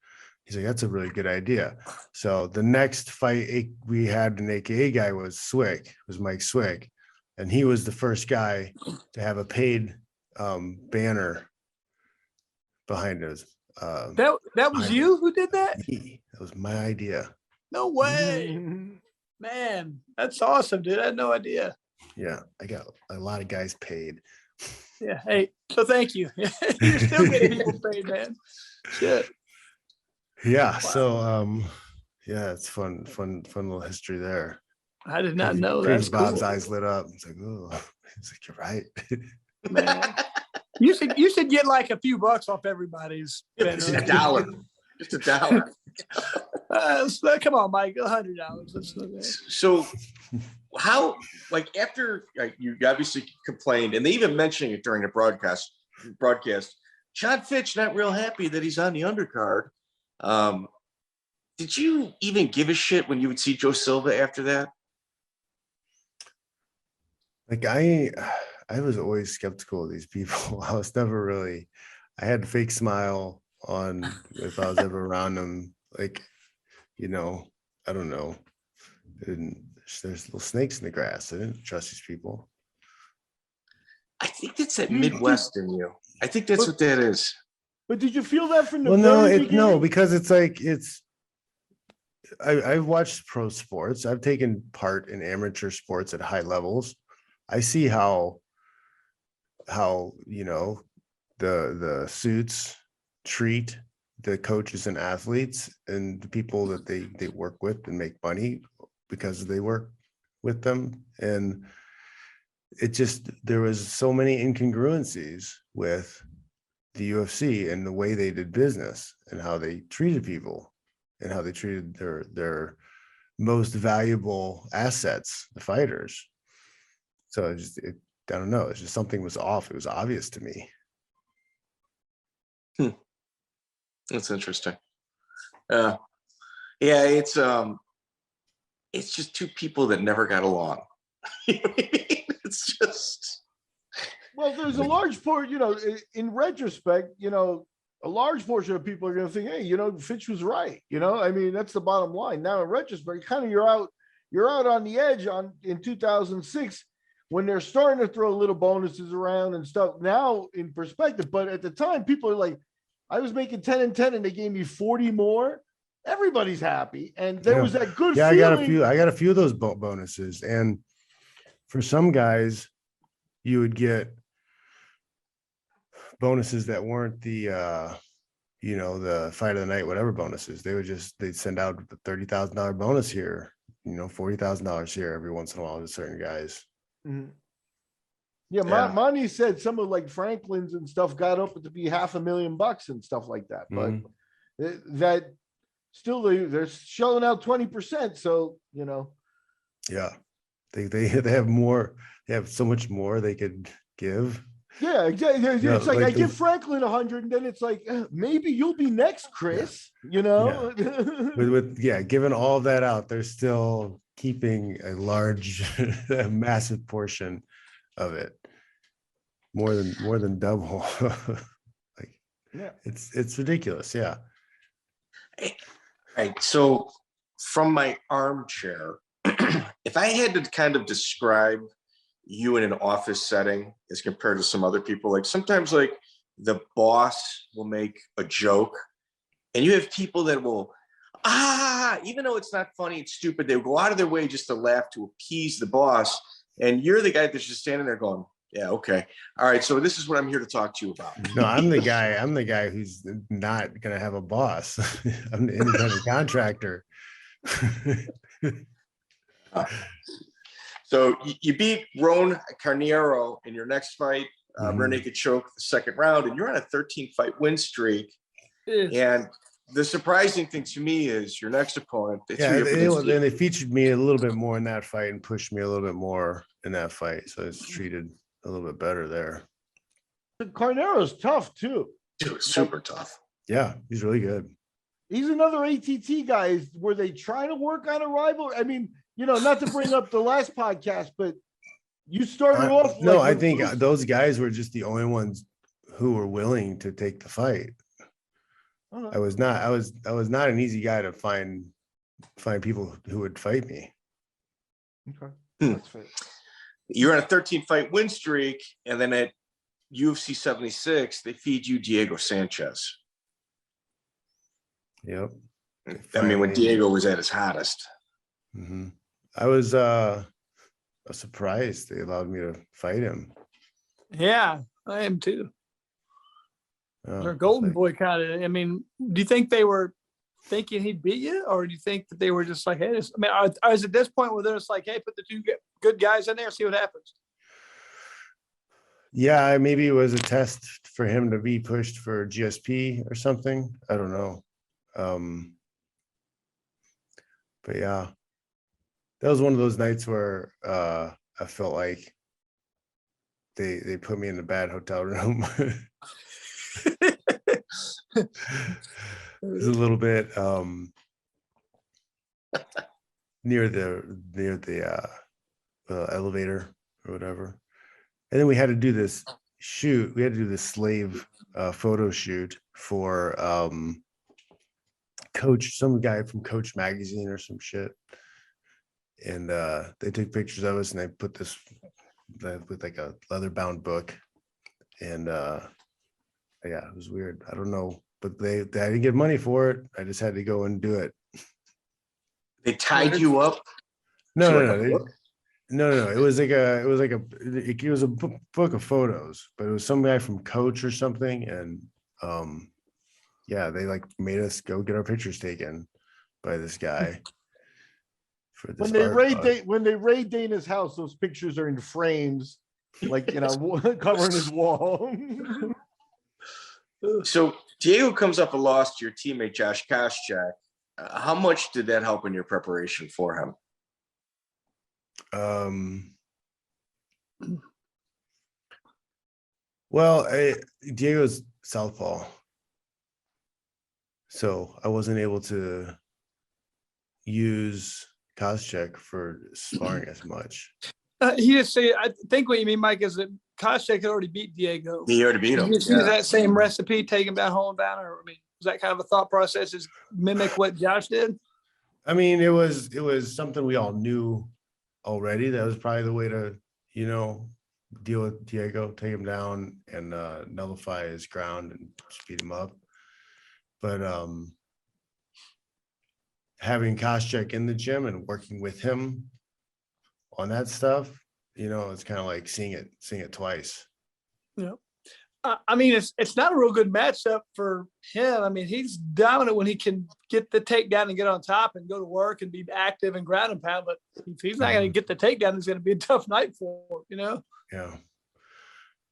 S2: He's like, "That's a really good idea." So the next fight we had, an AKA guy, was Mike Swick. And he was the first guy to have a paid banner behind us.
S1: That was you who did that?
S2: That was my idea.
S1: No way. Man, that's awesome, dude. I had no idea.
S2: Yeah, I got a lot of guys paid.
S1: Yeah. Hey, so thank you. You're still getting people paid, man. Shit.
S2: Yeah. Wow. So yeah, it's fun little history there.
S1: I did not know that.
S2: Bob's eyes lit up. He's like, "Oh," he's like, "You're right."
S1: Man, you should get like a few bucks off everybody's.
S3: Just $1. Just $1.
S1: Come on, Mike, $100.
S3: So, how, like, after you obviously complained, and they even mentioning it during the broadcast, Jon Fitch not real happy that he's on the undercard. Did you even give a shit when you would see Joe Silva after that?
S2: Like, I was always skeptical of these people. I was never really, I had a fake smile on if I was ever around them. Like, you know, I don't know. There's little snakes in the grass. I didn't trust these people.
S3: I think that's that Midwest in you. I think that's what that is.
S4: But did you feel that from the
S2: no, because it's like, I've watched pro sports. I've taken part in amateur sports at high levels. I see how you know the suits treat the coaches and athletes and the people that they work with and make money because they work with them. And it just, there was so many incongruencies with the UFC and the way they did business and how they treated people and how they treated their most valuable assets, the fighters. So I don't know. It's just something was off. It was obvious to me.
S3: That's interesting. Yeah, it's just two people that never got along. You know what I mean? It's just
S4: Well, there's a large portion, you know, in retrospect, you know, a large portion of people are going to think, hey, you know, Fitch was right. You know, I mean, that's the bottom line. Now, in retrospect, kind of you're out on the edge in 2006 when they're starting to throw little bonuses around and stuff. Now, in perspective, but at the time, people are like, I was making 10 and 10, and they gave me 40 more. Everybody's happy, and there was that good feeling.
S2: I got a few of those bonuses, and for some guys, you would get bonuses that weren't the you know, the fight of the night, whatever bonuses. They'd send out a $30,000 bonus here, you know, $40,000 here every once in a while to certain guys.
S4: Mm-hmm. Yeah, Monty said some of like Franklin's and stuff got up to be $500,000 and stuff like that, but that still they're shelling out 20%. So, you know,
S2: yeah, they have more. They have so much more they could give.
S4: Yeah, exactly. It's like I give Franklin 100, and then it's like maybe you'll be next, Chris. Yeah. You know,
S2: with giving all of that out, they're still keeping a large, a massive portion of it, more than double. Like, yeah, it's ridiculous. Yeah.
S3: Right. So, from my armchair, if I had to kind of describe you in an office setting as compared to some other people, like sometimes like the boss will make a joke and you have people that will, even though it's not funny, it's stupid, they'll go out of their way just to laugh to appease the boss. And you're the guy that's just standing there going, yeah, okay. All right. So this is what I'm here to talk to you about.
S2: No, I'm the guy who's not going to have a boss. I'm the independent contractor.
S3: So you beat Roan Carneiro in your next fight, rear naked choke the second round, and you're on a 13-fight win streak. And the surprising thing to me is your next opponent.
S2: They featured me a little bit more in that fight and pushed me a little bit more in that fight, so it's treated a little bit better there.
S4: Carneiro's tough too.
S3: Dude, super tough.
S2: Yeah, he's really good.
S4: He's another ATT guy. Were they trying to work on a rival? I mean, you know, not to bring up the last podcast, but you started off.
S2: No, I think those guys were just the only ones who were willing to take the fight. I was not an easy guy to find people who would fight me.
S4: Okay, that's fair.
S3: You're on a 13-fight win streak, and then at UFC 76, they feed you Diego Sanchez.
S2: Yep.
S3: I mean, when Diego was at his hottest.
S2: Mm-hmm. I was surprised they allowed me to fight him.
S1: Yeah, I am too. They're golden boy kind of. I mean, do you think they were thinking he'd beat you, or do you think that they were just like, hey, I was at this point where they're just like, hey, put the two good guys in there, see what happens?
S2: Yeah, maybe it was a test for him to be pushed for GSP or something. I don't know. But yeah, that was one of those nights where I felt like they put me in a bad hotel room. It was a little bit near the elevator or whatever, and then we had to do this shoot. We had to do this slave photo shoot for Coach, some guy from Coach magazine or some shit, and they took pictures of us and they put this with like a leather bound book, and yeah, it was weird. I don't know, but I didn't get money for it. I just had to go and do it.
S3: They tied you up?
S2: No. It was a book of photos, but it was some guy from Coach or something, and yeah, they like made us go get our pictures taken by this guy. For this
S4: when they raid Dana's house, those pictures are in frames, like, you know, covering his wall.
S3: So Diego comes up a loss to your teammate Josh Koscheck. How much did that help in your preparation for him?
S2: Well, Diego's southpaw, so I wasn't able to use Koscheck for sparring as much.
S1: He just say, I think what you mean, Mike, is that Koscheck had already beat Diego.
S3: He already beat him.
S1: Did you use that same recipe, take him down, hold him down, or was that kind of a thought process? Is mimic what Josh did?
S2: I mean, it was something we all knew already. That was probably the way to, deal with Diego, take him down and nullify his ground and speed him up. But having Koscheck in the gym and working with him on that stuff, it's kind of like seeing it twice.
S1: Yeah. I mean, it's not a real good matchup for him. I mean, he's dominant when he can get the takedown and get on top and go to work and be active and ground and pound. But if he's not going to get the takedown, it's going to be a tough night for him,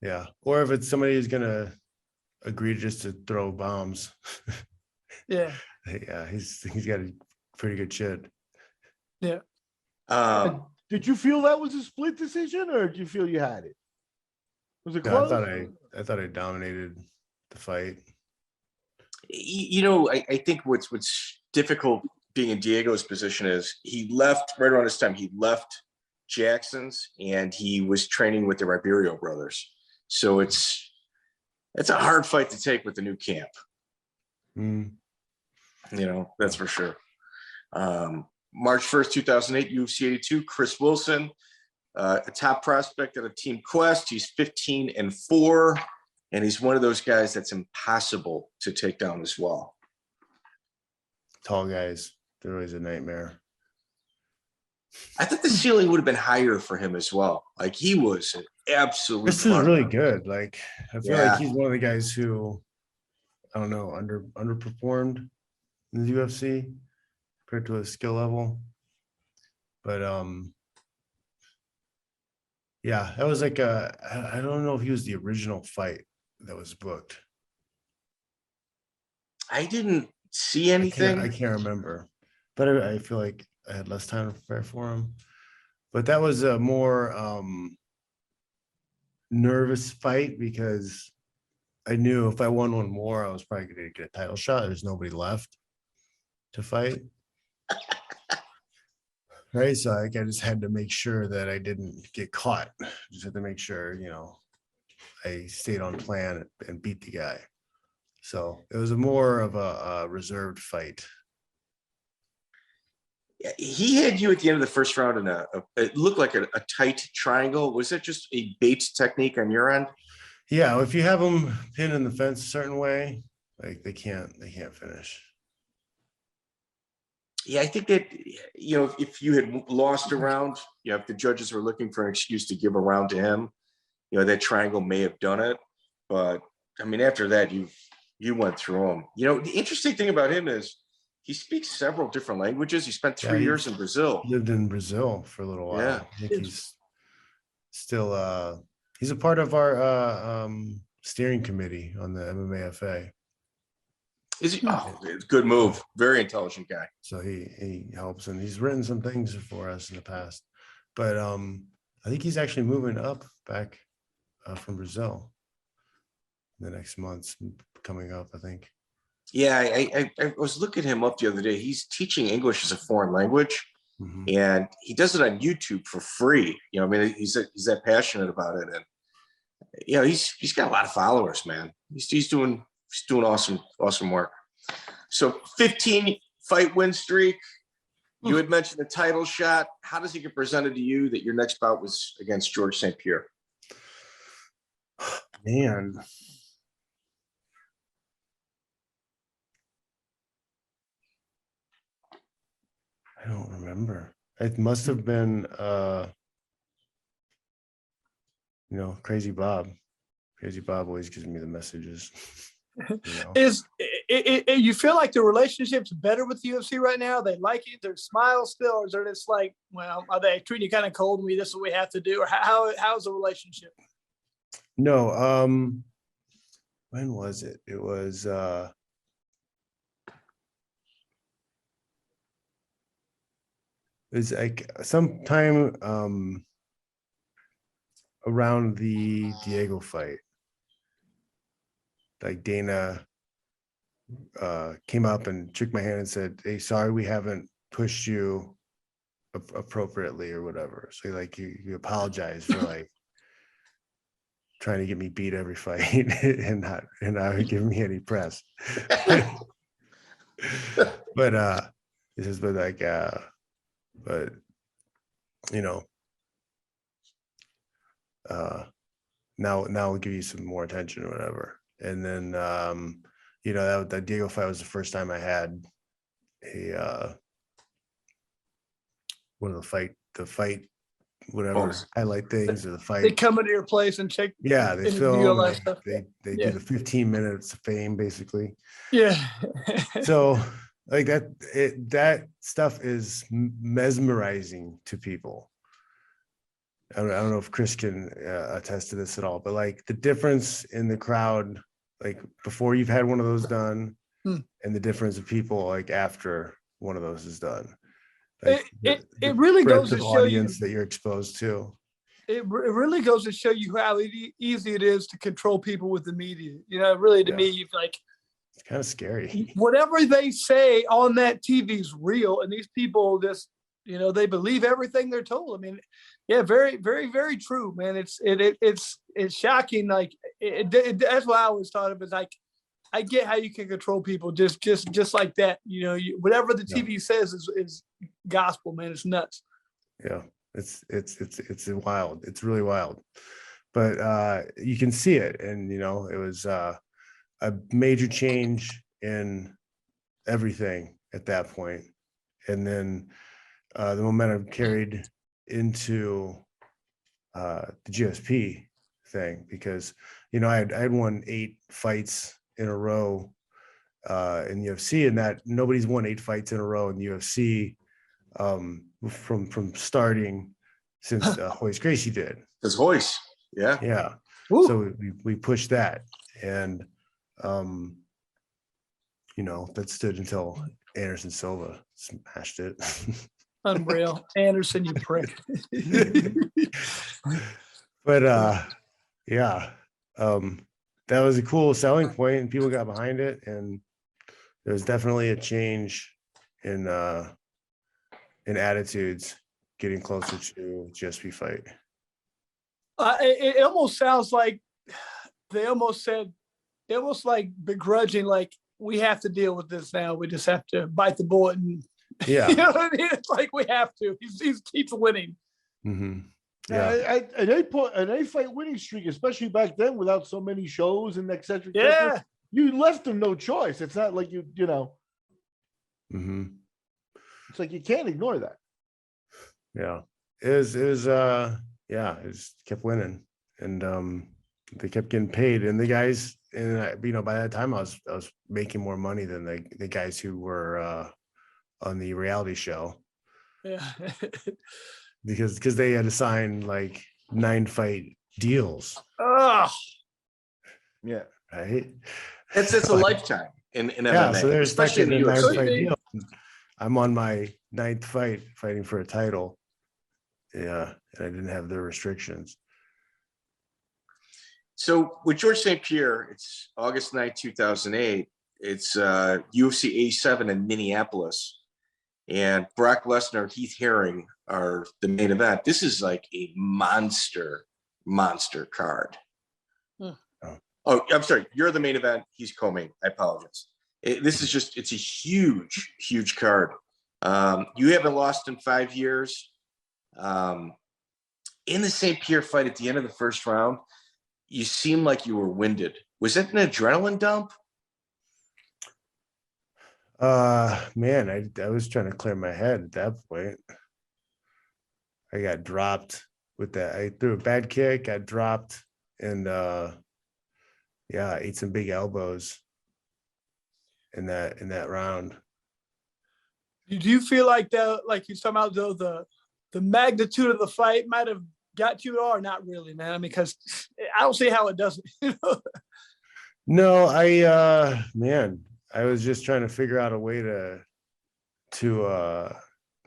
S2: Yeah. Or if it's somebody who's going to agree just to throw bombs.
S1: Yeah.
S2: Yeah. He's got a pretty good shit.
S1: Yeah.
S4: Did you feel that was a split decision, or did you feel you had it? Was it close?
S2: I thought I dominated the fight.
S3: I think what's difficult being in Diego's position is he left right around this time. He left Jackson's and he was training with the Ribeiro brothers. So it's a hard fight to take with the new camp. That's for sure. March 1st, 2008, UFC 82, Chris Wilson, a top prospect out of Team Quest. He's 15-4, and he's one of those guys that's impossible to take down as well.
S2: Tall guys, they're always a nightmare.
S3: I thought the ceiling would have been higher for him as well. Like, he was an absolute.
S2: This is really good. Like, I feel like he's one of the guys who, I don't know, underperformed in the UFC compared to his skill level. But that was like I don't know if he was the original fight that was booked.
S3: I didn't see anything.
S2: I can't remember, but I feel like I had less time to prepare for him. But that was a more nervous fight because I knew if I won one more, I was probably going to get a title shot. There's nobody left to fight. Right. So I just had to make sure that I didn't get caught. Just had to make sure, I stayed on plan and beat the guy. So it was more of a reserved fight.
S3: He had you at the end of the first round in it looked like a tight triangle. Was that just a Bates technique on your end?
S2: Yeah. If you have them pinned in the fence a certain way, like they can't finish.
S3: Yeah, I think that, if you had lost a round, if the judges were looking for an excuse to give a round to him, that triangle may have done it. But I mean, after that, you went through him. The interesting thing about him is he speaks several different languages. He spent 3 years in Brazil.
S2: Lived in Brazil for a little while.
S3: Yeah.
S2: I think he's still he's a part of our steering committee on the MMAFA.
S3: Is he? Oh, good move. Very intelligent guy.
S2: So he helps, and he's written some things for us in the past. But I think he's actually moving up back from Brazil in the next months coming up, I think.
S3: Yeah, I was looking him up the other day. He's teaching English as a foreign language, and he does it on YouTube for free. He's that passionate about it, and he's got a lot of followers, man. He's doing awesome work. So 15 fight win streak. You had mentioned the title shot. How does it get presented to you that your next bout was against George St Pierre?
S2: Man. I don't remember. It must have been Crazy Bob. Crazy Bob always gives me the messages.
S1: Is you feel like the relationship's better with the UFC right now? They like you, they smile still, or is it just like, well, are they treating you kind of cold? This is what we have to do, or how's the relationship?
S2: No, when was it? It was like sometime around the Diego fight. Like Dana came up and shook my hand and said, "Hey, sorry, we haven't pushed you appropriately or whatever." So like you apologize for like trying to get me beat every fight and not giving me any press. But this has been like but you know, now we'll give you some more attention or whatever. And then you know, that Diego fight was the first time I had a one of the fight whatever highlight things or the fight.
S1: They come into your place and check.
S2: Yeah, they film. They
S1: yeah.
S2: do the 15 minutes of fame basically.
S1: Yeah.
S2: So like that stuff is mesmerizing to people. I don't know if Chris can attest to this at all, but like the difference in the crowd, like before you've had one of those done, and the difference of people like after one of those is done. Like
S1: it really goes to show you
S2: that you're exposed to.
S1: It really goes to show you how easy it is to control people with the media. You know, really to me, like
S2: it's kind of scary.
S1: Whatever they say on that TV is real, and these people just, you know, they believe everything they're told. I mean, yeah, very, very, very true, man. It's shocking. Like that's what I always thought of. Is like, I get how you can control people just like that. You know, whatever the TV says is gospel, man. It's nuts.
S2: Yeah, it's wild. It's really wild. But you can see it, and you know, it was a major change in everything at that point, and then the momentum carried into the GSP thing, because you know I had won 8 fights in a row in UFC, and that nobody's won 8 fights in a row in the UFC from starting since Royce Gracie did.
S3: It's Royce,
S2: yeah.
S1: Ooh.
S2: So we pushed that, and you know, that stood until Anderson Silva smashed it.
S1: Unreal. Anderson, you prick.
S2: But yeah, that was a cool selling point, and people got behind it, and there was definitely a change in attitudes getting closer to GSP fight.
S1: It almost sounds like they almost like begrudging, like, we have to deal with this now. We just have to bite the bullet, and
S2: yeah,
S1: you know what I mean? It's like we have to. He keeps winning.
S2: Mm-hmm. Yeah,
S4: an 8-fight winning streak, especially back then, without so many shows and et cetera.
S1: Yeah,
S4: you left them no choice. It's not like you know.
S2: Mm-hmm.
S4: It's like you can't ignore that.
S2: Yeah, it was kept winning, and they kept getting paid, and the guys, and you know, by that time I was making more money than the guys who were on the reality show.
S1: Yeah.
S2: because they had to sign like 9-fight deals.
S1: Oh,
S2: yeah, right.
S3: It's a lifetime in MMA.
S2: Yeah, so there's
S3: especially in the UFC.
S2: 9-fight deal. I'm on my 9th fight, fighting for a title. Yeah, and I didn't have the restrictions.
S3: So with George St Pierre, it's August 9th, 2008. It's UFC A7 in Minneapolis, and Brock Lesnar, Heath Herring are the main event. This is like a monster card. Oh, I'm sorry. You're the main event. He's co-main. I apologize. It's a huge card. You haven't lost in 5 years. In the St. Pierre fight at the end of the first round, you seemed like you were winded. Was that an adrenaline dump?
S2: Man, I was trying to clear my head at that point. I got dropped with that. I threw a bad kick, got dropped, and I ate some big elbows in that round.
S1: do you feel like that? Like you're talking about the magnitude of the fight might have got you, or not really, man? I mean, because I don't see how it doesn't. You know?
S2: No, I was just trying to figure out a way to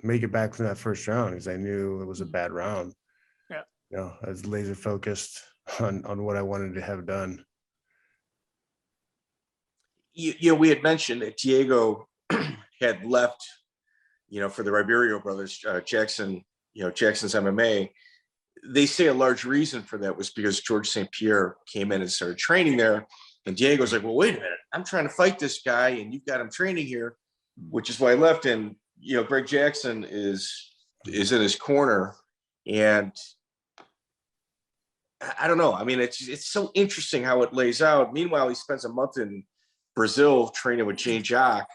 S2: make it back from that first round, because I knew it was a bad round.
S1: Yeah.
S2: You know, I was laser focused on what I wanted to have done.
S3: You know, we had mentioned that Diego had left, you know, for the Ribeiro brothers, Jackson's MMA. they say a large reason for that was because George St Pierre came in and started training there. And Diego's like, well, wait a minute, I'm trying to fight this guy and you've got him training here, which is why I left. And, you know, Greg Jackson is in his corner. And I don't know. I mean, it's so interesting how it lays out. Meanwhile, he spends a month in Brazil training with Jane Jock.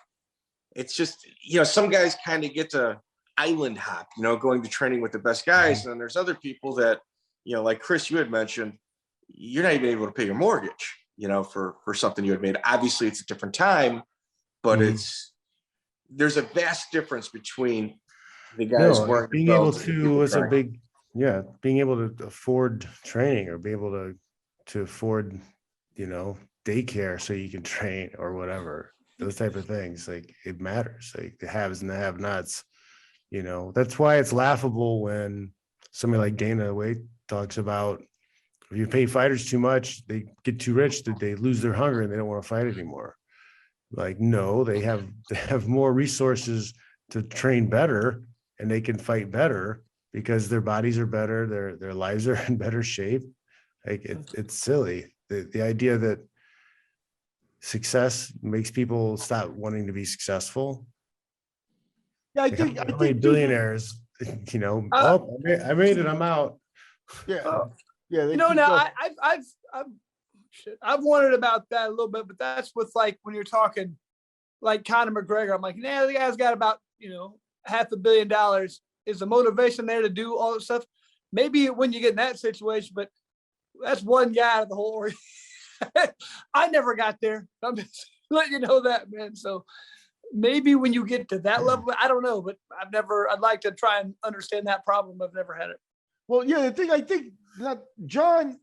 S3: It's just, you know, some guys kind of get to island hop, you know, going to training with the best guys. And then there's other people that, you know, like Chris, you had mentioned, you're not even able to pay your mortgage, you know, for something you had made. Obviously, it's a different time, but there's a vast difference between the guys
S2: being able to is a big, being able to afford training or be able to afford, you know, daycare so you can train or whatever, those type of things. Like, it matters, like the haves and the have-nots, you know. That's why it's laughable when somebody like Dana White talks about, if you pay fighters too much, they get too rich, that they lose their hunger and they don't want to fight anymore. Like, no, they have more resources to train better and they can fight better because their bodies are better, their lives are in better shape. Like, it's silly. The idea that success makes people stop wanting to be successful.
S4: Yeah,
S2: I think billionaires, you know, I made it, I'm out.
S4: Yeah. Yeah.
S1: You know, now I've wondered about that a little bit, but that's with, like, when you're talking like Conor McGregor, I'm like, nah, the guy's got about, you know, $500 million. Is the motivation there to do all this stuff? Maybe when you get in that situation, but that's one guy out of the whole. I never got there. I'm just letting you know that, man. So maybe when you get to that level, I don't know, but I'd like to try and understand that problem. I've never had it.
S4: Well, yeah, the thing, I think that John,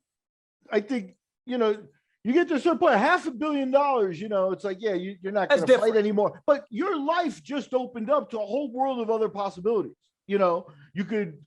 S4: you know, you get to a certain point, $500 million, you know, it's like, yeah, you're not going to fight anymore, but your life just opened up to a whole world of other possibilities. You know, you could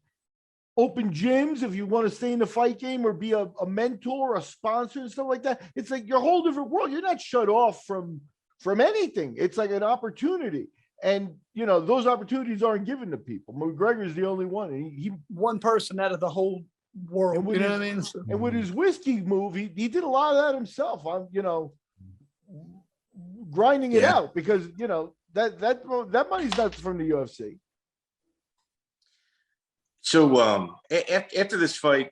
S4: open gyms if you want to stay in the fight game or be a mentor, a sponsor and stuff like that. It's like your whole different world. You're not shut off from anything. It's like an opportunity. And, you know, those opportunities aren't given to people. McGregor's the only one. And he
S1: one person out of the whole world. You know what I mean?
S4: And with his whiskey move, he did a lot of that himself. On, you know, grinding it out because, you know, that money's not from the UFC.
S3: So after this fight,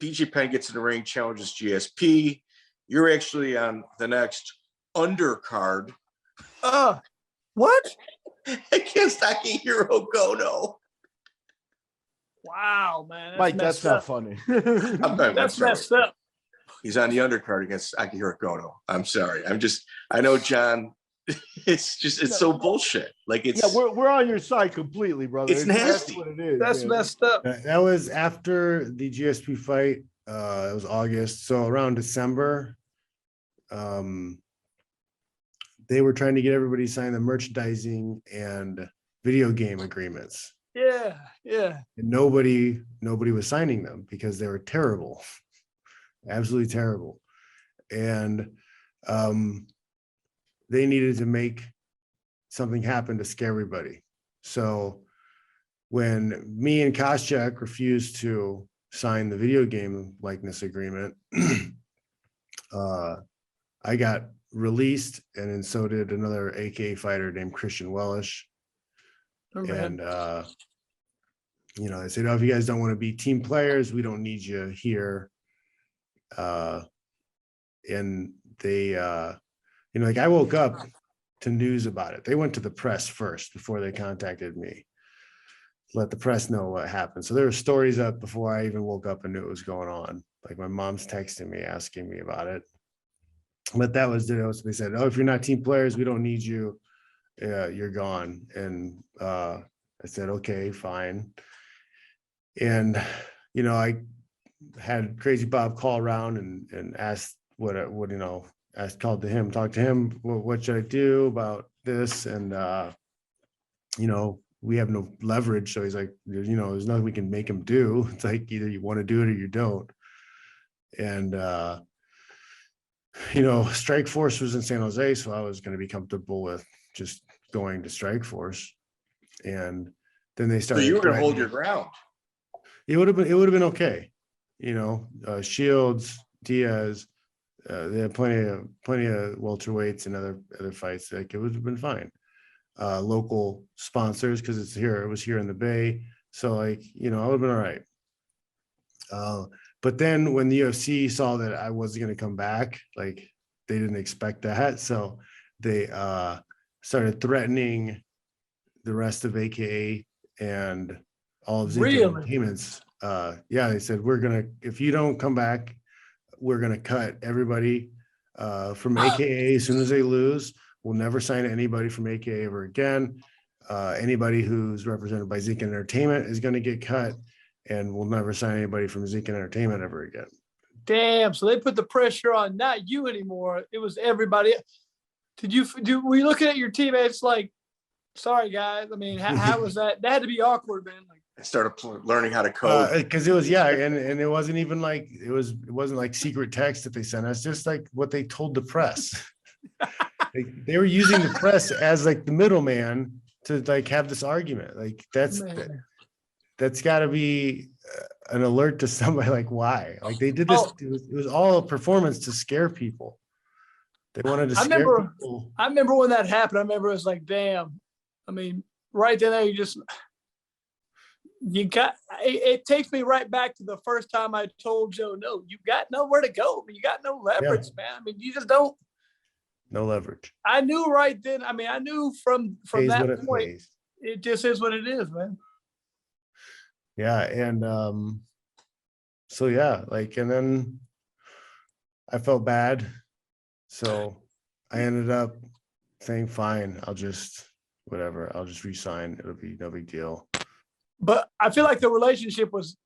S3: BJ Penn gets in the ring, challenges GSP. You're actually on the next undercard.
S1: What?
S3: Against Akihiro Gono.
S1: Wow, man.
S4: Mike, that's not funny.
S1: That's messed up.
S3: He's on the undercard against Akihiro Gono. I'm sorry. I know, John. It's so bullshit. Like, it's
S4: we're on your side completely, brother.
S3: It's nasty.
S4: That's what it is.
S1: That's messed up.
S2: That was after the GSP fight. It was August, so around December. They were trying to get everybody to sign the merchandising and video game agreements.
S1: Yeah.
S2: And nobody was signing them because they were terrible, absolutely terrible. And they needed to make something happen to scare everybody. So when me and Koscheck refused to sign the video game likeness agreement, I got released, and then so did another AK fighter named Christian Wellish. And you know, they said, "Oh, if you guys don't want to be team players, we don't need you here." And they, you know, like, I woke up to news about it. They went to the press first before they contacted me. Let the press know what happened. So there were stories up before I even woke up and knew what was going on. Like, my mom's texting me, asking me about it. But that was, they said, "Oh, if you're not team players, we don't need you. You're gone." And I said, "Okay, fine." And, you know, I had Crazy Bob call around and asked what you know, talked to him, what should I do about this? And, you know, we have no leverage. So he's like, you know, there's nothing we can make him do. It's like, either you want to do it or you don't. And, you know, Strike Force was in San Jose, so I was going to be comfortable with just going to Strike Force. And then they started.
S3: So you were going to hold your ground.
S2: it would have been okay. You know, Shields, Diaz, they had plenty of welterweights and other fights. Like, it would have been fine. Local sponsors, because it was here in the Bay. So, like, you know, I would have been all right. But then when the UFC saw that I wasn't going to come back, like, they didn't expect that. So they started threatening the rest of AKA and all of Zinc Entertainment's. Yeah, they said, if you don't come back, we're going to cut everybody from AKA as soon as they lose. We'll never sign anybody from AKA ever again. Anybody who's represented by Zinc Entertainment is going to get cut, and we'll never sign anybody from Zinc Entertainment ever again.
S1: Damn. So they put the pressure on not you anymore. It was everybody. Were you looking at your teammates like, sorry guys? I mean, how was that? That had to be awkward, man. Like,
S3: I started learning how to code.
S2: Because it was, and it wasn't even like, it wasn't like secret text that they sent us, just like what they told the press. They were using the press as like the middleman to like have this argument. Like, that's got to be an alert to somebody. Like, why? Like, they did this. It was all a performance to scare people. They wanted to scare people.
S1: I remember when that happened. I remember it was like, damn. I mean, right then, it takes me right back to the first time I told Joe, no, you got nowhere to go. You got no leverage, man. I mean, you just don't. No
S2: leverage.
S1: I knew right then. I mean, I knew from that point, it just is what it is, man.
S2: Yeah. And so, yeah, like, and then I felt bad. So I ended up saying, fine, I'll just resign. It'll be no big deal.
S1: But I feel like the relationship was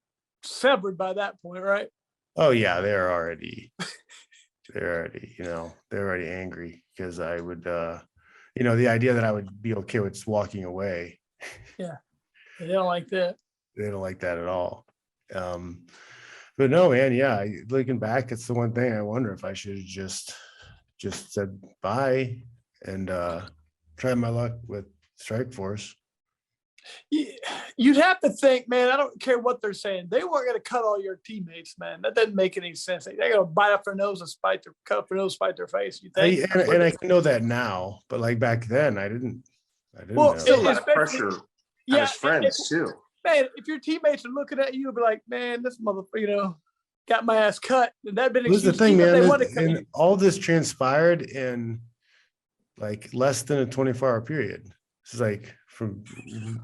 S1: severed by that point, right?
S2: Oh yeah, they're already angry because I would, the idea that I would be okay with just walking away.
S1: Yeah, they don't like that.
S2: They don't like that at all. But no, man, yeah. Looking back, it's the one thing I wonder if I should have just said bye and try my luck with Strikeforce.
S1: You'd have to think, man, I don't care what they're saying. They weren't going to cut all your teammates, man. That doesn't make any sense. They're going to bite off their nose and cut off their nose, spite their face. You think?
S2: And I know that now, but like back then, I didn't
S3: well,
S2: know.
S3: Still a lot of pressure on his friends too.
S1: Man, if your teammates are looking at you, you'll be like, man, this motherfucker, got my ass cut. And that'd been
S2: was the thing, man. And all this transpired in like less than a 24-hour period. This is like from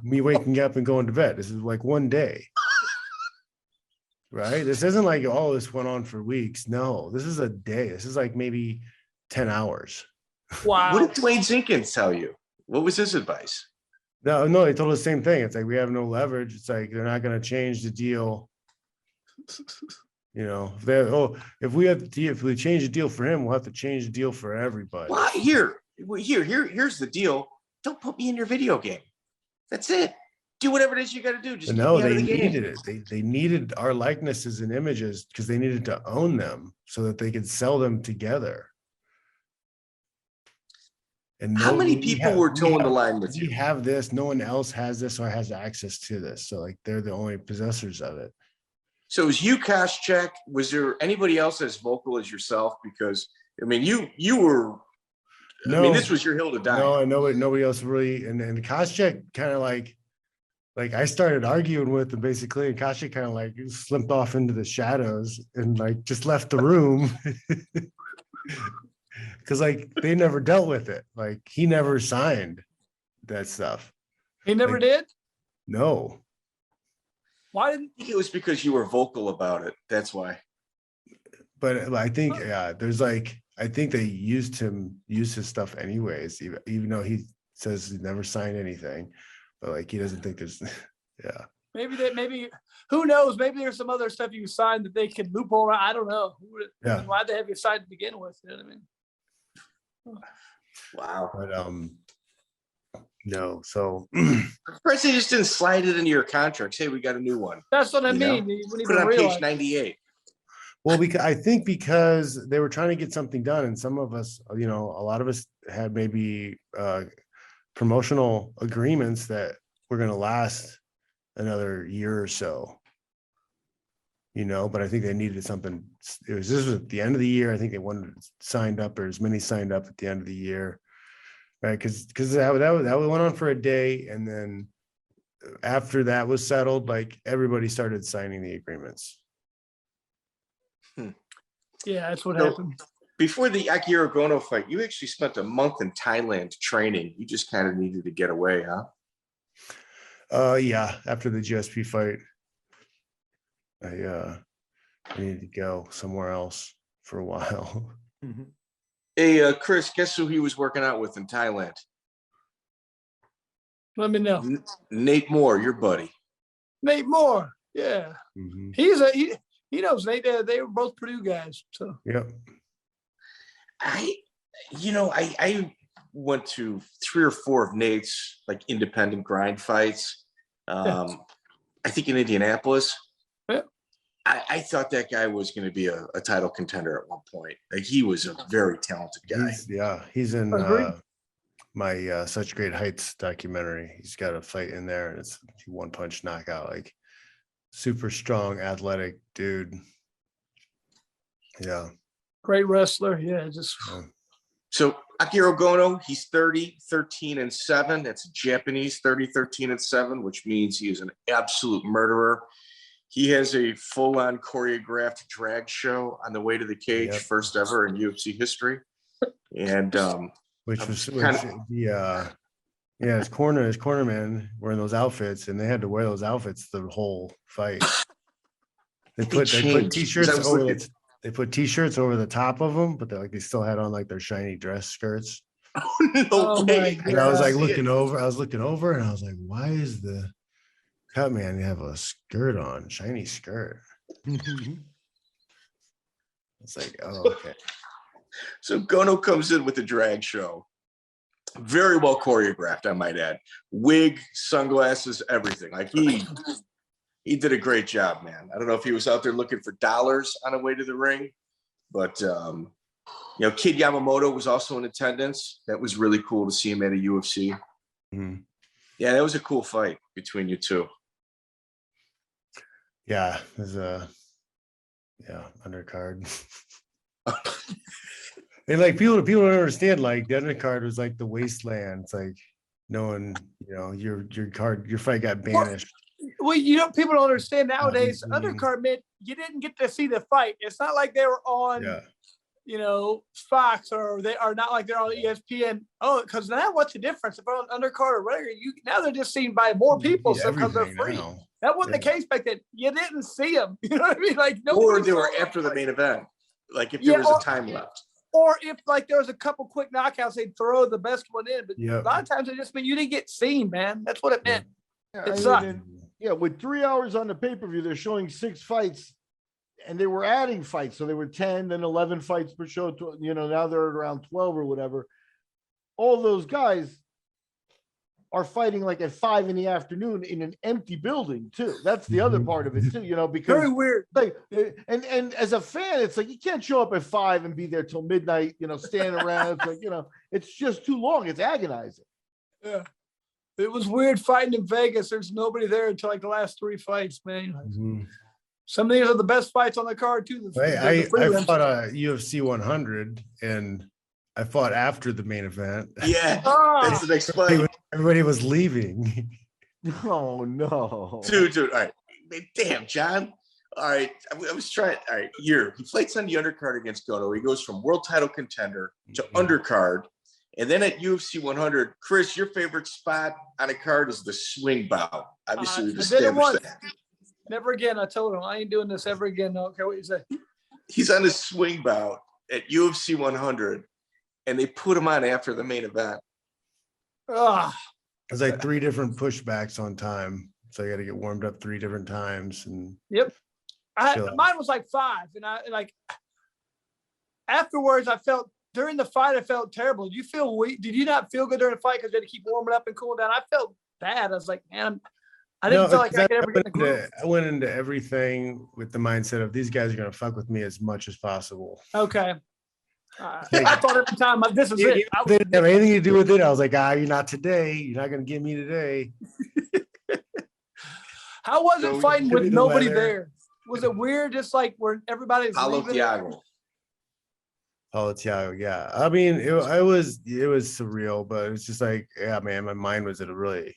S2: me waking up and going to bed. This is like one day. Right? This isn't like, oh, this went on for weeks. No, this is a day. This is like maybe 10 hours.
S1: Wow.
S3: What did Dwayne Zinkins tell you? What was his advice?
S2: No, they told us the same thing. It's like, we have no leverage. It's like, they're not going to change the deal. If we change the deal for him, we'll have to change the deal for everybody.
S3: Well, here's the deal. Don't put me in your video game. That's it. Do whatever it is you got to do. Just
S2: no, they needed it. They needed our likenesses and images because they needed to own them so that they could sell them together. And
S3: how many people were towing the line with you?
S2: We have this. No one else has this or has access to this. So like, they're the only possessors of it.
S3: So it was you, Koscheck. Was there anybody else as vocal as yourself? Because I mean, you were. No, I mean, this was your hill to die.
S2: No, nobody else really. And Koscheck kind of like I started arguing with him basically, and Koscheck kind of like slipped off into the shadows and like just left the room. Because like they never dealt with it. Like he never signed that stuff.
S1: He never did?
S2: No.
S1: Why didn't
S3: I think it was because you were vocal about it. That's why.
S2: But I think there's like, I think they used his stuff anyways, even though he says he never signed anything. But like he doesn't think there's
S1: Maybe who knows? Maybe there's some other stuff you signed that they can loophole around. I don't know.
S2: Yeah.
S1: Why'd they have you signed to begin with? You know what I mean?
S3: Wow.
S2: But no, so
S3: first they just didn't slide it into your contract. Hey, we got a new one.
S1: That's what I mean.
S3: Put it on page 98.
S2: Well, because they were trying to get something done, and some of us, a lot of us had maybe promotional agreements that were going to last another year or so. but I think they needed something. This was at the end of the year. I think they wanted signed up, or as many signed up at the end of the year, right? Because that went on for a day, and then after that was settled, like everybody started signing the agreements.
S1: Yeah, that's what happened.
S3: Before the Akira Gono fight, you actually spent a month in Thailand training. You just kind of needed to get away, huh?
S2: Yeah, after the GSP fight, I needed to go somewhere else for a while.
S4: Mm-hmm.
S3: Hey, Chris, guess who he was working out with in Thailand?
S1: Let me know.
S3: Nate Moore, your buddy.
S1: Nate Moore, yeah.
S2: Mm-hmm.
S1: He knows Nate. They were both Purdue guys. So
S2: yep.
S3: I went to 3 or 4 of Nate's like independent grind fights. I think in Indianapolis.
S1: Yeah.
S3: I thought that guy was going to be a title contender at one point. Like he was a very talented guy.
S2: He's in my Such Great Heights documentary. He's got a fight in there, and it's one punch knockout. Like super strong, athletic dude. Yeah.
S1: Great wrestler. Yeah.
S3: So Akira Gono, he's 30, 13-7. That's Japanese 30, 13-7, which means he is an absolute murderer. He has a full-on choreographed drag show on the way to the cage, first ever in UFC history. And
S2: his cornerman wearing those outfits, and they had to wear those outfits the whole fight. They put t-shirts over they put t-shirts over the top of them, but they still had on like their shiny dress skirts.
S3: No way.
S2: And I was like looking over, and I was like, why is the cut man have a skirt on, shiny skirt? It's like, oh, okay.
S3: So Gono comes in with a drag show. Very well choreographed, I might add. Wig, sunglasses, everything. Like he did a great job, man. I don't know if he was out there looking for dollars on the way to the ring, but Kid Yamamoto was also in attendance. That was really cool to see him at a UFC.
S2: Mm-hmm.
S3: Yeah, that was a cool fight between you two.
S2: Yeah, there's undercard. And like people don't understand, like the undercard was like the wasteland. It's like no one, your fight got banished.
S1: Well, people don't understand nowadays. Undercard meant you didn't get to see the fight. It's not like they were on, Fox, or they are not like they're on ESPN. Oh, because now what's the difference? If they're on undercard or regular, now they're just seen by more people because they're free.
S2: Now.
S1: That wasn't the case back then. You didn't see them. You know what I mean? Like
S3: or they were after the main event. Like if there was a time left.
S1: Or if like there was a couple quick knockouts, they'd throw the best one in. But a lot of times it just meant you didn't get seen, man. That's what it meant. It sucked.
S4: With 3 hours on the pay-per-view, they're showing 6 fights, and they were adding fights. So they were 10, then 11 fights per show. Now they're around 12 or whatever. All those guys are fighting like at 5 p.m. in an empty building too. That's the other part of it too, because
S1: very weird.
S4: Like, and as a fan, it's like you can't show up at 5 and be there till midnight, standing around. It's like, it's just too long. It's agonizing.
S1: Yeah. It was weird fighting in Vegas. There's nobody there until like the last 3 fights, man.
S2: Mm-hmm.
S1: Some of these are the best fights on the card too.
S2: I fought a UFC 100, and I fought after the main event.
S3: Yeah, that's the next fight.
S2: Everybody was leaving.
S4: Oh no,
S3: dude! All right, damn, John. All right, I was trying. All right, he fights on the undercard against Gono. He goes from world title contender to undercard. And then at UFC 100, Chris, your favorite spot on a card is the swing bow. Obviously, we've established that.
S1: Never again. I told him I ain't doing this ever again. I don't care what you say.
S3: He's on his swing bow at UFC 100, and they put him on after the main event.
S2: It's like 3 different pushbacks on time, so I got to get warmed up 3 different times. And
S1: mine was like 5, and I afterwards I felt. During the fight, I felt terrible. Did you feel weak? Did you not feel good during the fight because you had to keep warming up and cooling down? I felt bad. I was like, man, I didn't feel like I could ever get in the groove.
S2: I went into everything with the mindset of these guys are going to fuck with me as much as possible.
S1: Okay. I thought at the time, this is it.
S2: It didn't have anything to do with it. I was like, you're not today. You're not going to get me today.
S1: How was it fighting with nobody there? Was it weird? Just like where everybody's leaving?
S3: Thiago.
S2: Thiago, yeah. I mean, it was surreal, but it's just like, yeah, man, my mind was at a really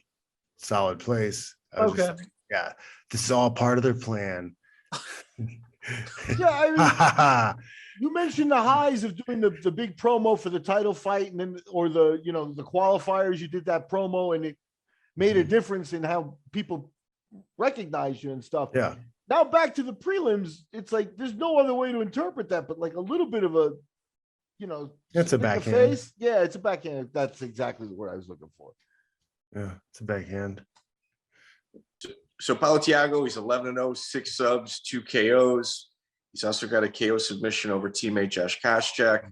S2: solid place. I was just like, yeah, this is all part of their plan.
S4: Yeah, I mean, you mentioned the highs of doing the big promo for the title fight, and then the qualifiers. You did that promo, and it made a difference in how people recognize you and stuff.
S2: Yeah.
S4: Now back to the prelims, it's like there's no other way to interpret that, but like a little bit of a,
S2: it's a backhand.
S4: Yeah, it's a backhand. That's exactly the word I was looking for.
S2: Yeah, it's a backhand.
S3: So Paulo Thiago, he's 11-0, 6 subs, 2 KOs. He's also got a KO submission over teammate Josh Koscheck.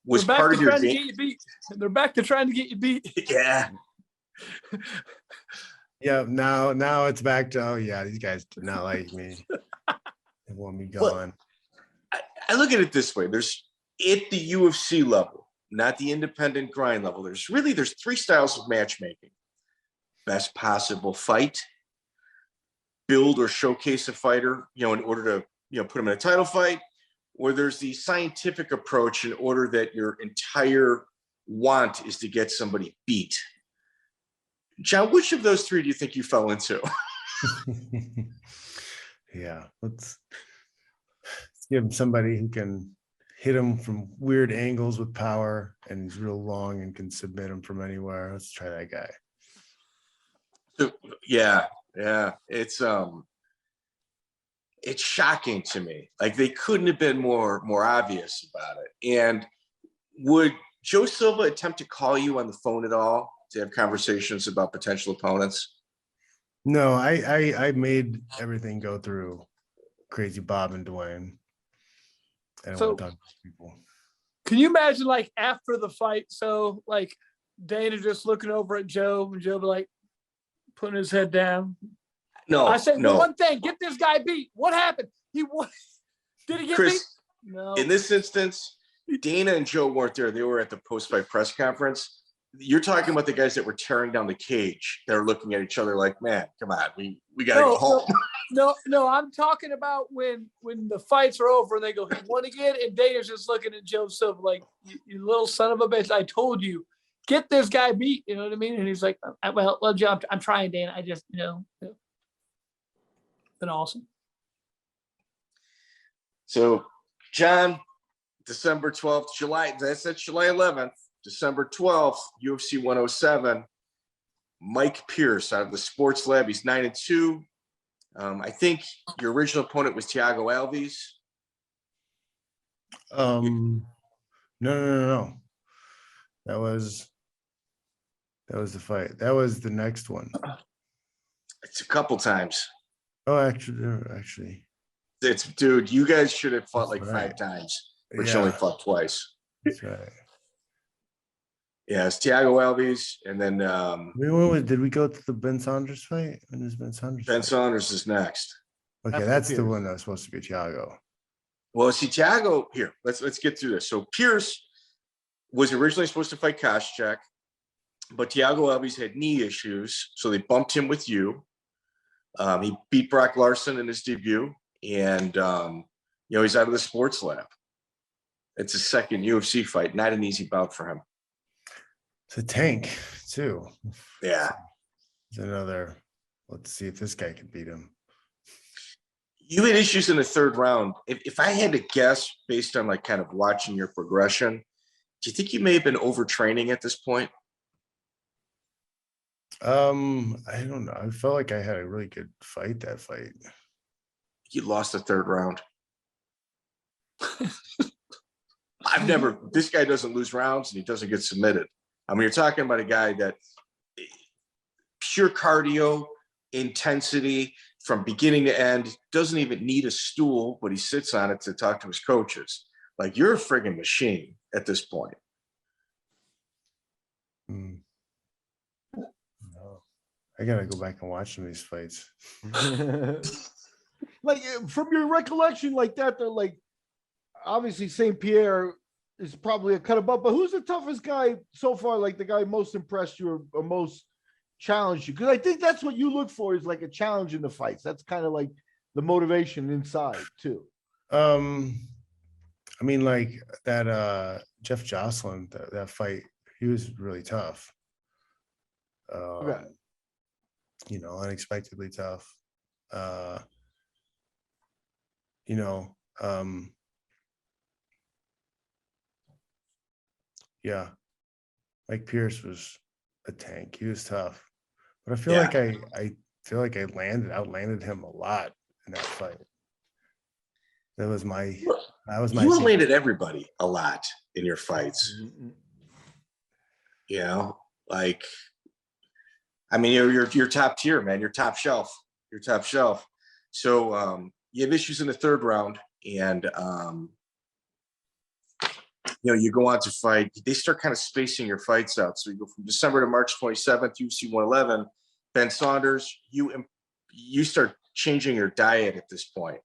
S3: Was part of your game.
S1: They're back to trying to get you beat.
S3: Yeah.
S2: Yeah, now it's back to, oh yeah, these guys do not like me. They want me gone.
S3: I look at it this way. There's at the UFC level, not the independent grind level. There's 3 styles of matchmaking. Best possible fight, build or showcase a fighter, in order to, put him in a title fight, or there's the scientific approach in order that your entire want is to get somebody beat. John, which of those 3 do you think you fell into?
S2: Yeah, let's give him somebody who can hit him from weird angles with power, and he's real long and can submit him from anywhere. Let's try that guy.
S3: So, yeah, it's shocking to me. Like, they couldn't have been more obvious about it. And would Joe Silva attempt to call you on the phone at all to have conversations about potential opponents?
S2: No, I made everything go through Crazy Bob and Dwayne. And
S1: So,
S2: people.
S1: Can you imagine, like, after the fight? So, like, Dana just looking over at Joe, and Joe be like putting his head down.
S3: No,
S1: I said,
S3: no.
S1: one thing: get this guy beat. What happened? He won. Did he get
S3: Chris,
S1: beat? No.
S3: In this instance, Dana and Joe weren't there. They were at the post-fight press conference. You're talking about the guys that were tearing down the cage. They're looking at each other like, man, come on, we gotta go home.
S1: No, I'm talking about when the fights are over and they go, he won again, and Dana's just looking at Joe Silva like, you little son of a bitch, I told you, get this guy beat, you know what I mean? And he's like, well, Joe, I'm trying, Dana. I just, been awesome.
S3: So, John, December 12th, that's July 11th, December 12th, UFC 107, Mike Pierce out of the Sports Lab. He's 9-2. I think your original opponent was Thiago Alves.
S2: No. That was the fight. That was the next one.
S3: It's a couple times.
S2: Oh, actually.
S3: It's, dude, you guys should have fought like 5 times, but you only fought twice.
S2: That's right.
S3: Yeah, it's Thiago Alves, and then
S2: did we go to the Ben Saunders fight? When is Ben Saunders?
S3: Ben Saunders is next.
S2: Okay, that's the one that was supposed to be Thiago.
S3: Well, see, Thiago, here, let's get through this. So Pierce was originally supposed to fight Koscheck, but Thiago Alves had knee issues, so they bumped him with you. He beat Brock Larson in his debut, and he's out of the Sports Lab. It's his second UFC fight, not an easy bout for him.
S2: It's a tank too.
S3: Yeah.
S2: It's another. Let's see if this guy can beat him.
S3: You had issues in the 3rd round. If I had to guess based on like kind of watching your progression, do you think you may have been overtraining at this point?
S2: I don't know. I felt like I had a really good fight that fight.
S3: You lost the 3rd round. This guy doesn't lose rounds and he doesn't get submitted. I mean, you're talking about a guy that pure cardio, intensity from beginning to end, doesn't even need a stool, but he sits on it to talk to his coaches. Like, you're a friggin' machine at this point.
S2: No. I gotta go back and watch some of these fights.
S4: Like, from your recollection like that, they're like, obviously St. Pierre is probably a cut above, but who's the toughest guy so far? Like the guy most impressed you or most, challenged you? Because I think that's what you look for, is like a challenge in the fights. That's kind of like the motivation inside too.
S2: I mean, like that Jeff Jocelyn, that fight, he was really tough.
S4: Okay.
S2: You know, unexpectedly tough. Yeah, Mike Pierce was a tank. He was tough, but I feel like I feel like I outlanded him a lot in that fight. That was my
S3: You outlanded everybody a lot in your fights. You know, like, I mean, you're top tier, man. You're top shelf. You're top shelf. So you have issues in the third round, and you know, you go on to fight. They start kind of spacing your fights out. So you go from December to March 27th, UFC 111. Ben Saunders, you start changing your diet at this point.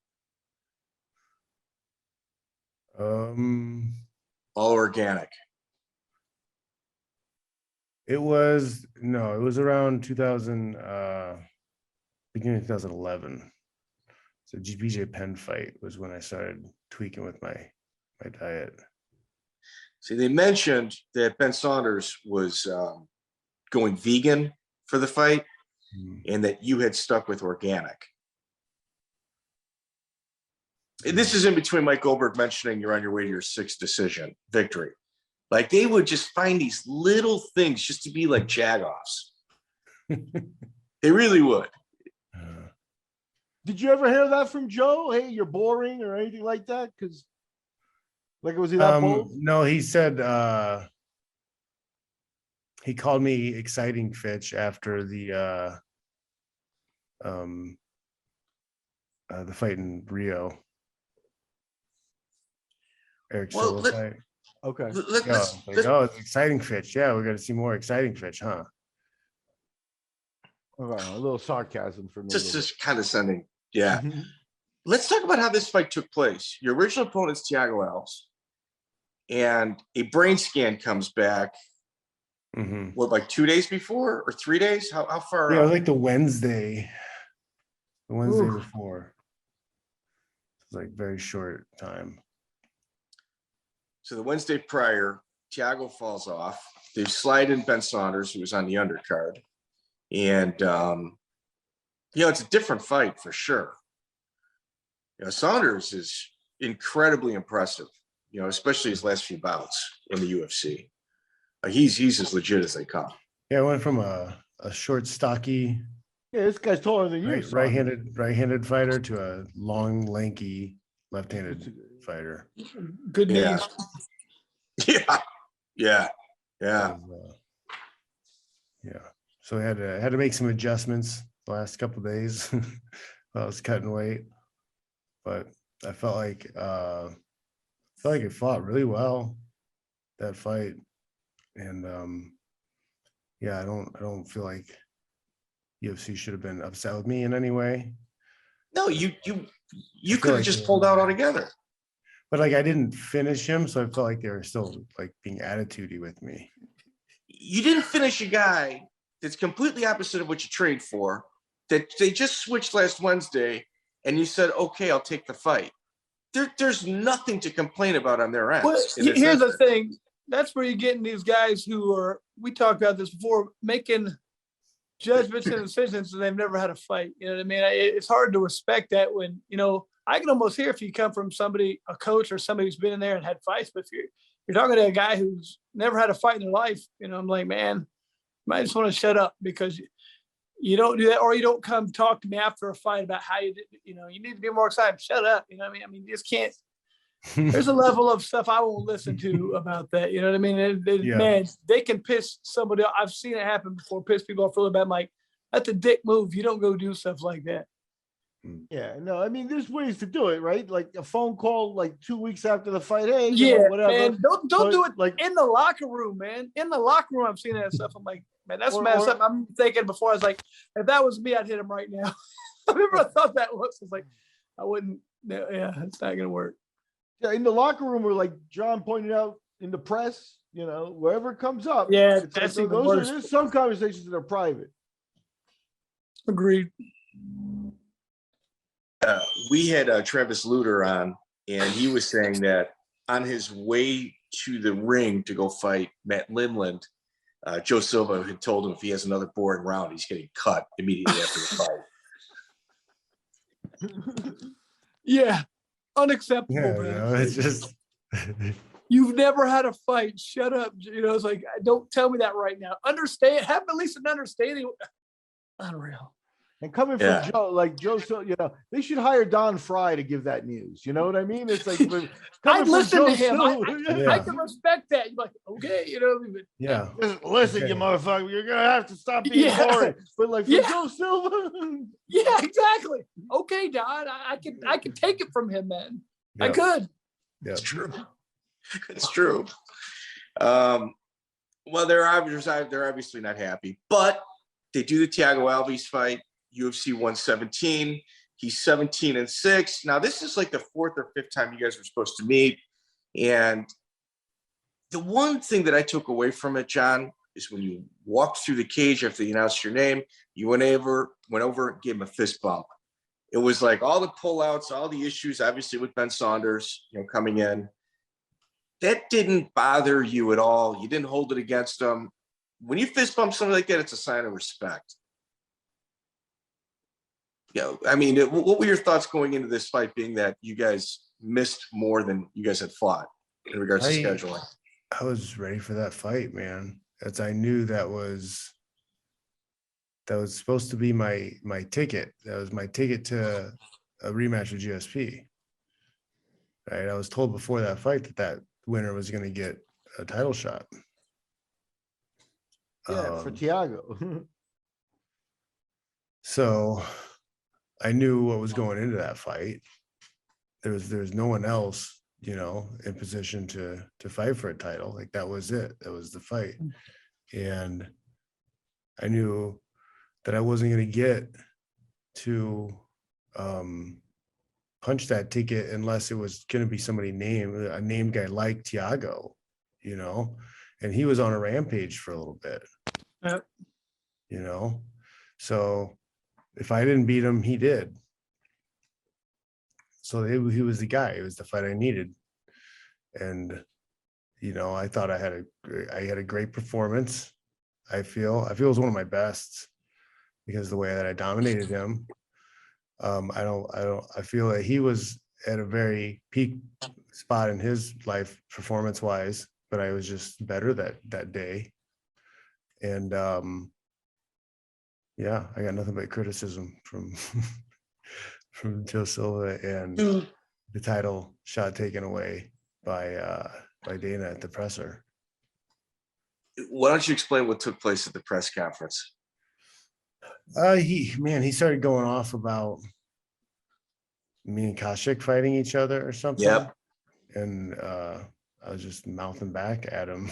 S3: All organic.
S2: It was around 2000, beginning of 2011. So BJ Penn fight was when I started tweaking with my diet.
S3: See, they mentioned that Ben Saunders was going vegan for the fight, and that you had stuck with organic. This is in between Mike Goldberg mentioning you're on your way to your 6th decision victory. Like, they would just find these little things just to be like jagoffs. They really would.
S4: Did you ever hear that from Joe? Hey, you're boring or anything like that? Because, like, was he that bold?
S2: No, he said he called me exciting Fitch after the fight in Rio. Erik Silva fight.
S4: Okay.
S2: It's exciting Fitch. Yeah, we're gonna see more exciting Fitch, huh?
S4: Okay, a little sarcasm for me.
S3: Just condescending. Yeah. Let's talk about how this fight took place. Your original opponent's Thiago Alves, and a brain scan comes back. What, like 2 days before or 3 days? How far?
S2: Yeah, like the Wednesday before. It's like very short time.
S3: So the Wednesday prior, Thiago falls off. They slide in Ben Saunders, who was on the undercard. And, you know, it's a different fight for sure. You know, Saunders is incredibly impressive, you know, especially his last few bouts in the UFC. He's as legit as they come.
S2: Yeah, I went from a short, stocky,
S4: this guy's taller than you.
S2: Right-handed fighter to a long, lanky, left-handed fighter.
S1: Good knees.
S3: Yeah.
S2: So I had to make some adjustments the last couple of days. I was cutting weight, but I felt like I fought really well that fight, and I don't feel like UFC should have been upset with me in any way.
S3: No, you could have just pulled out altogether.
S2: But like, I didn't finish him, so I felt like they were still like being attitudey with me.
S3: You didn't finish a guy that's completely opposite of what you trained for, that they just switched last Wednesday, and you said, okay, I'll take the fight. There's nothing to complain about on their end.
S1: Well, here's the thing. That's where you're getting these guys who are, we talked about this before, making judgments and decisions and they've never had a fight. You know what I mean? It's hard to respect that when, you know, I can almost hear if you come from somebody, a coach or somebody who's been in there and had fights, but if you're talking to a guy who's never had a fight in their life, you know, I'm like, man, you might just want to shut up, because you don't do that, or you don't come talk to me after a fight about how you did, you know, you need to be more excited. Shut up. You know what I mean? I mean, you just can't. There's a level of stuff I won't listen to about that. You know what I mean? Man, they can piss somebody off. I've seen it happen before, piss people off really bad. I'm like, that's a dick move. You don't go do stuff like that.
S4: Yeah, no, I mean, there's ways to do it, right? Like a phone call, like 2 weeks after the fight. Hey, whatever.
S1: Man, don't do it like in the locker room, man. In the locker room, I'm seeing that stuff. I'm like, man, that's messed up. I'm thinking before, I was like, if that was me, I'd hit him right now. I remember I thought that was like, I wouldn't. Yeah, it's not gonna work.
S4: Yeah, in the locker room, or like John pointed out in the press, you know, wherever it comes up.
S1: Yeah,
S4: that's like, there's some conversations that are private.
S1: Agreed.
S3: We had Travis Luter on, and he was saying that on his way to the ring to go fight Matt Lindland, Joe Silva had told him if he has another boring round, he's getting cut immediately after the fight.
S1: Yeah, unacceptable,
S2: Yeah,
S1: man.
S2: no, it's just
S1: You've never had a fight. Shut up. You know, it's like, don't tell me that right now. Understand. Have at least an understanding. Unreal.
S4: And coming from Joe, like Joe, so you know, they should hire Don Fry to give that news. You know what I mean? It's like
S1: I'd listen
S4: Joe
S1: to him.
S4: Silva,
S1: I can respect that. You're like, okay, you know. But,
S2: yeah.
S4: Listen, you motherfucker, you're gonna have to stop being boring. But like for Joe Silva,
S1: yeah, exactly. Okay, Don, I can take it from him, man. I could.
S2: Yeah,
S3: it's true. It's true. Well, they're obviously not happy, but they do the Thiago Alves fight, UFC 117. He's 17-6. Now, this is like the fourth or fifth time you guys were supposed to meet. And the one thing that I took away from it, John, is when you walked through the cage after you announced your name, you went over, gave him a fist bump. It was like all the pullouts, all the issues, obviously with Ben Saunders, you know, coming in. That didn't bother you at all. You didn't hold it against him. When you fist bump something like that, it's a sign of respect. You know, I mean, what were your thoughts going into this fight, being that you guys missed more than you guys had fought in regards to scheduling?
S2: I was ready for that fight, man. As I knew that was supposed to be my ticket. That was my ticket to a rematch with GSP. Right? I was told before that fight that winner was going to get a title shot.
S4: for Thiago.
S2: So I knew what was going into that fight. There was no one else, you know, in position to fight for a title. Like that was it. That was the fight. And I knew that I wasn't going to get to punch that ticket unless it was going to be somebody a named guy like Thiago, you know, and he was on a rampage for a little bit, you know. So if I didn't beat him, he did. So he was the guy. It was the fight I needed. And, you know, I thought I had a great performance. I feel it was one of my best because of the way that I dominated him. I feel that he was at a very peak spot in his life performance wise, but I was just better that day. And yeah, I got nothing but criticism from Joe Silva and the title shot taken away by Dana at the presser.
S3: Why don't you explain what took place at the press conference?
S2: He started going off about me and Koscheck fighting each other or something.
S3: Yep.
S2: And I was just mouthing back at him.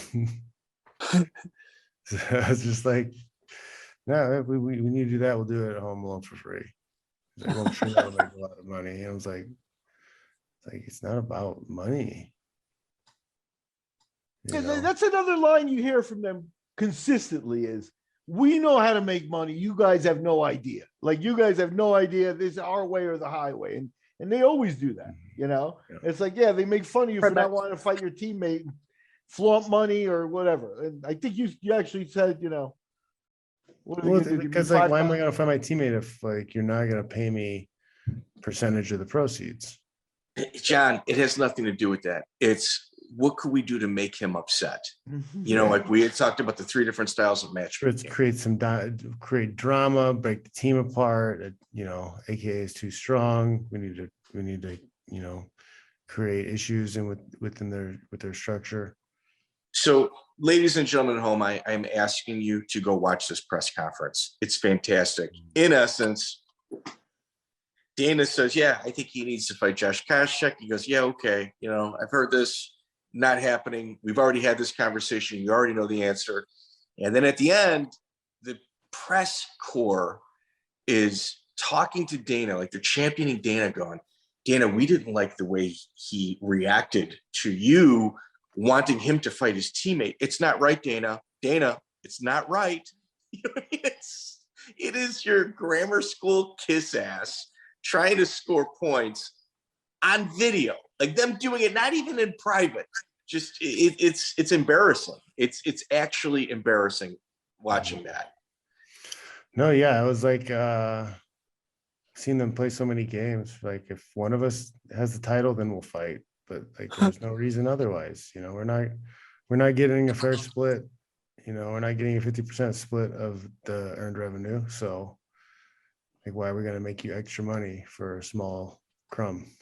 S2: So I was just like, no, we need to do that. We'll do it at home alone for free. Like, I'm sure that'll make a lot of money. And I was like, it's not about money.
S4: That's another line you hear from them consistently is, we know how to make money. You guys have no idea. Like, you guys have no idea. This is our way or the highway. And they always do that, you know? Yeah. It's like, yeah, they make fun of you for not wanting to fight your teammate, flaunt money or whatever. And I think you actually said, you know,
S2: because like, why am I going to fight my teammate if like you're not going to pay me percentage of the proceeds?
S3: John, it has nothing to do with that. It's what could we do to make him upset? You know, like we had talked about the 3 different styles of match.
S2: Let's create drama, break the team apart. You know, AKA is too strong. We need to, you know, create issues within their structure. So, ladies and gentlemen at home, I am asking you to go watch this press conference. It's fantastic. In essence, Dana says, yeah, I think he needs to fight Josh Koscheck. He goes, yeah, okay. You know, I've heard this. Not happening. We've already had this conversation. You already know the answer. And then at the end, the press corps is talking to Dana, like they're championing Dana, going, Dana, we didn't like the way he reacted to you wanting him to fight his teammate. It's not right, Dana. Dana, it's not right. You know what I mean?
S3: It is your grammar school kiss ass trying to score points on video, like them doing it, not even in private. Just it's embarrassing. It's actually embarrassing watching that.
S2: No, yeah, it was like seen them play so many games. Like if one of us has the title, then we'll fight. But like there's no reason otherwise. You know, we're not getting a fair split. You know, we're not getting a 50% split of the earned revenue. So like why are we gonna make you extra money for a small crumb?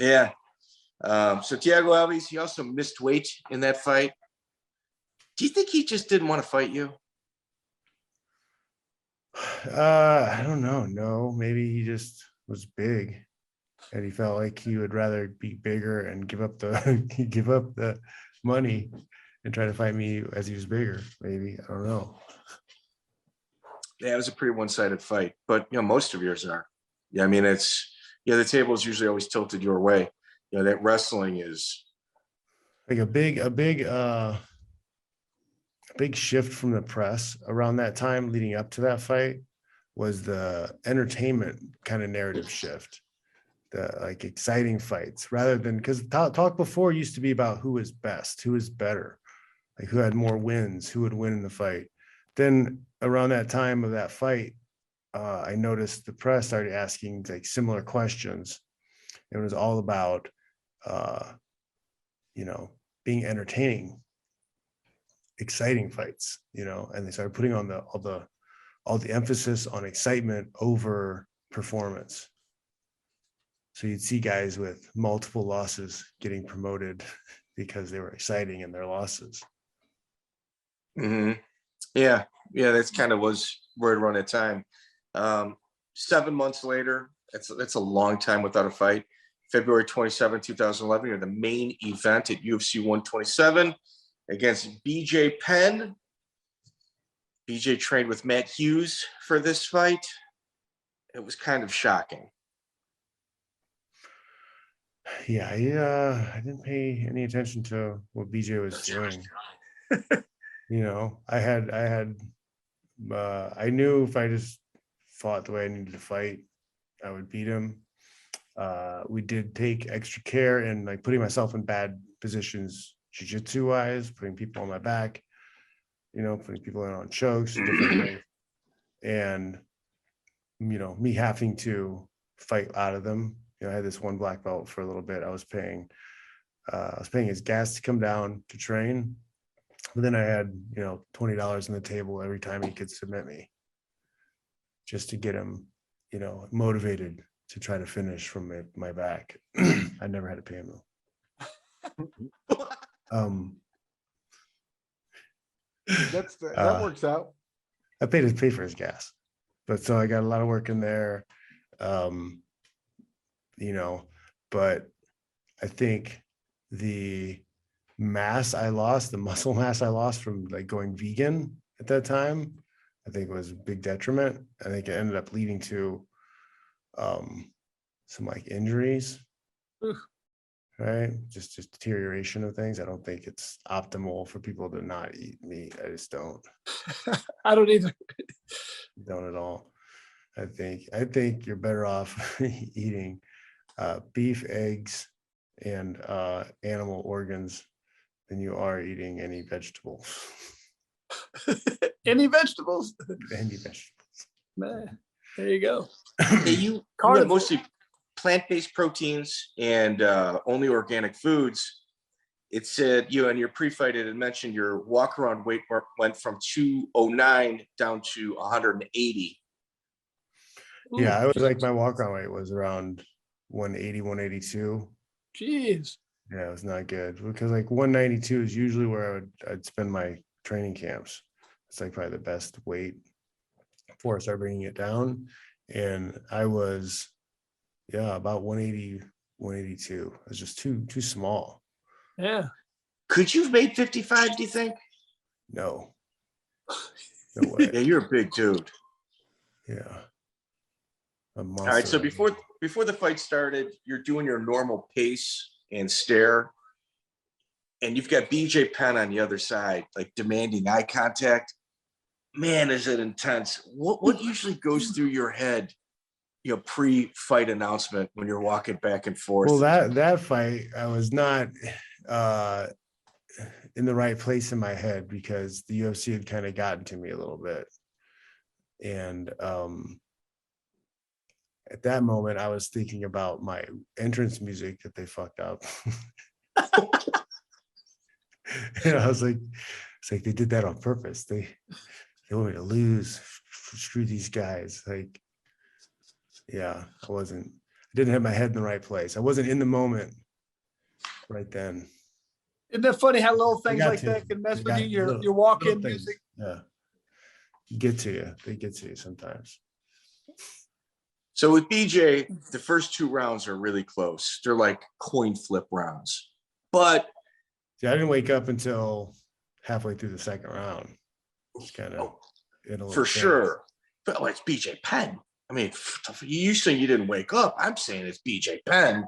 S3: Yeah. So Thiago Alves, he also missed weight in that fight. Do you think he just didn't want to fight you?
S2: I don't know. No, maybe he just was big and he felt like he would rather be bigger and give up the money and try to fight me as he was bigger. Maybe, I don't know.
S3: Yeah, it was a pretty one-sided fight, but you know, most of yours are. Yeah, I mean, the table is usually always tilted your way. You know, that wrestling is
S2: like a big shift from the press around that time leading up to that fight was the entertainment kind of narrative shift, the like exciting fights rather than, because talk before used to be about who was best, who was better, like who had more wins, who would win in the fight. Then around that time of that fight, I noticed the press started asking like similar questions. It was all about, you know, being entertaining, exciting fights, you know, and they started putting on all the emphasis on excitement over performance. So you'd see guys with multiple losses getting promoted because they were exciting in their losses.
S3: Mm-hmm. Yeah, that's kind of was right around that time. 7 months later, that's a long time without a fight. February 27, 2011, you're the main event at UFC 127 against BJ Penn. BJ trained with Matt Hughes for this fight. It was kind of shocking.
S2: Yeah, I didn't pay any attention to what BJ was doing. You know, I knew if I just fought the way I needed to fight, I would beat him. We did take extra care in like putting myself in bad positions, jiu-jitsu wise, putting people on my back, you know, putting people in on chokes, different things. And, you know, me having to fight out of them. You know, I had this one black belt for a little bit. I was paying his gas to come down to train. But then I had, you know, $20 on the table every time he could submit me just to get him, you know, motivated to try to finish from my back. I never had to pay him though.
S4: That works out.
S2: I pay for his gas, but so I got a lot of work in there, you know, but I think the muscle mass I lost from like going vegan at that time, I think was a big detriment. I think it ended up leading to some like injuries. Oof. Right, just deterioration of things. I don't think it's optimal for people to not eat meat. I just don't.
S1: I don't either.
S2: Don't at all. I think you're better off eating beef, eggs, and animal organs than you are eating any vegetables.
S1: Any vegetables?
S2: Any vegetables.
S1: Man, there you go.
S3: You had mostly plant-based proteins and only organic foods. It said, you know, in your pre-fight, it had mentioned your walk-around weight went from 209 down to 180.
S2: Yeah, I was like, my walk-around weight was around 180, 182.
S1: Jeez.
S2: Yeah, it was not good because like 192 is usually where I'd spend my training camps. It's like probably the best weight before I start bringing it down. And I was, about 180, 182. It was just too small.
S1: Yeah.
S3: Could you have made 55, do you think?
S2: No. No way.
S3: Yeah, you're a big dude.
S2: Yeah.
S3: All right, so before the fight started, you're doing your normal pace and stare, and you've got BJ Penn on the other side, like demanding eye contact. man, is it intense. What usually goes through your head, pre-fight announcement when you're walking back and forth?
S2: Well, that fight, I was not in the right place in my head because the UFC had kind of gotten to me a little bit. And at that moment, I was thinking about my entrance music that they fucked up. And I was like, it's like they did that on purpose. They want me to lose. Screw these guys. Like, yeah, I didn't have my head in the right place. I wasn't in the moment right then.
S1: Isn't that funny how little things like that can mess with you? Your walk-in music.
S2: Yeah. Get to you. They get to you sometimes.
S3: So with BJ, the first 2 rounds are really close. They're like coin flip rounds. But
S2: I didn't wake up until halfway through the second round. It's kind of
S3: for sure. But it's BJ Penn. I mean, you saying you didn't wake up. I'm saying it's BJ Penn.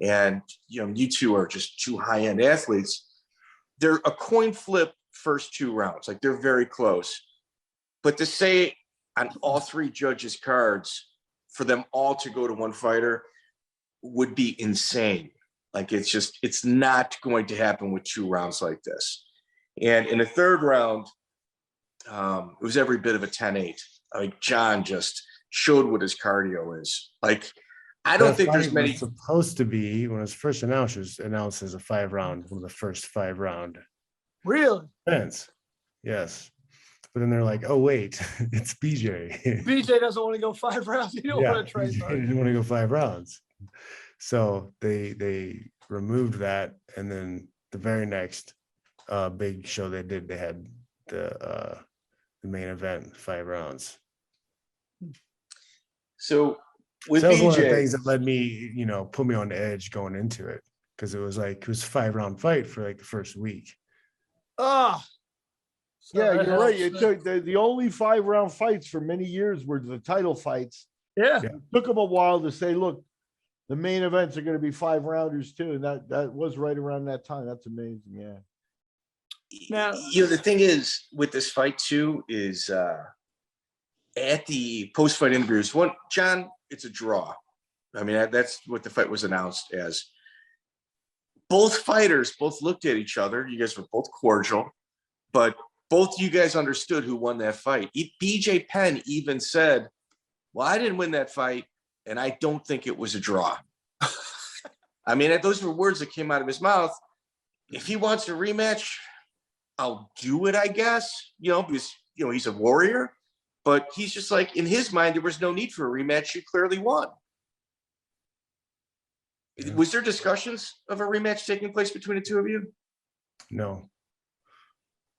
S3: And you two are just 2 high-end athletes. They're a coin flip first 2 rounds. Like, they're very close. But to say on all 3 judges' cards for them all to go to one fighter would be insane. Like, it's not going to happen with 2 rounds like this. And in the third round, it was every bit of a 10-8. Like, Jon just showed what his cardio is. Like, I don't think there's many.
S2: It's supposed to be, when it was first announced, it was announced as a 5-round, one of the first 5-round.
S1: Really?
S2: Events. Yes. But then they're like, oh, wait, it's BJ.
S1: BJ doesn't want to go 5 rounds. He don't want to train.
S2: He didn't want to go 5 rounds. So they removed that. And then the very next big show they did, they had the main event, 5 rounds.
S3: So with
S2: that was
S3: BJ,
S2: one of the things that led me, put me on the edge going into it. Because it was a 5-round fight for like the first week.
S1: Oh,
S4: yeah, you're right. It took the only 5-round fights for many years were the title fights.
S1: Yeah.
S4: It took them a while to say, look, the main events are going to be 5-rounders too. And that was right around that time. That's amazing. Yeah.
S3: Now, the thing is with this fight too is at the post-fight interviews, Jon, it's a draw. I mean, that's what the fight was announced as. Both fighters both looked at each other. You guys were both cordial, but both you guys understood who won that fight. BJ Penn even said, well, I didn't win that fight, and I don't think it was a draw. I mean, those were words that came out of his mouth. If he wants a rematch, I'll do it, I guess, because, he's a warrior. But he's just like, in his mind, there was no need for a rematch. You clearly won. Yeah. Was there discussions of a rematch taking place between the 2 of you?
S2: No.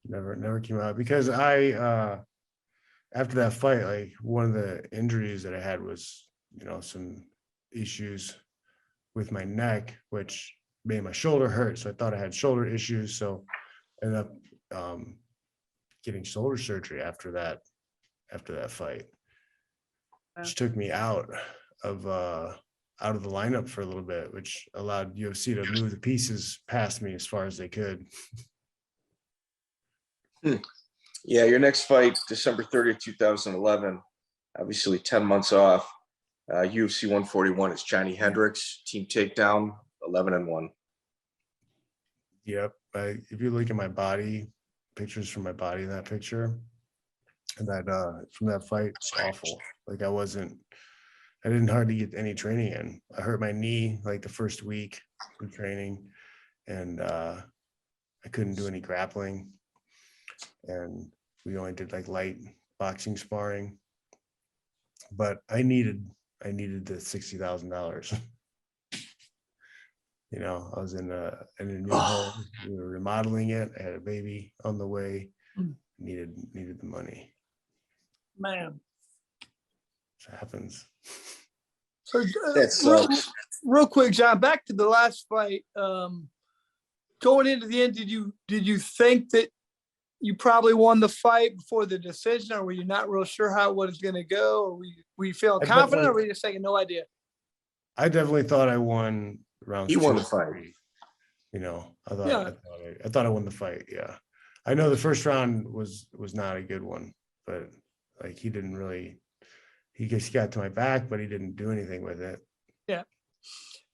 S2: Never came out because I after that fight, like one of the injuries that I had was, some issues with my neck, which made my shoulder hurt. So I thought I had shoulder issues. So I ended up getting shoulder surgery after that fight, which took me out of the lineup for a little bit, which allowed UFC to move the pieces past me as far as they could.
S3: Yeah, your next fight, December 30th, 2011, obviously 10 months off. UFC 141 is Johnny Hendricks, team takedown, 11-1.
S2: Yep. If you look at my body, pictures from my body in that picture, and that from that fight, it's awful. Like I didn't hardly get any training in. I hurt my knee like the first week of training, and I couldn't do any grappling. And we only did like light boxing sparring, but I needed the $60,000. I was in a new home. We were remodeling it. I had a baby on the way. Needed the money.
S1: Man,
S2: it happens.
S1: So
S3: that sucks.
S1: Real quick, Jon, back to the last fight. Going into the end, did you think that you probably won the fight before the decision, or were you not real sure how it was going to go, or were you feeling confident, or were you just saying no idea?
S2: I definitely thought I won round 2.
S3: You won the fight.
S2: I thought I won the fight. Yeah, I know the first round was not a good one, but like he didn't really. He just got to my back, but he didn't do anything with it.
S1: Yeah,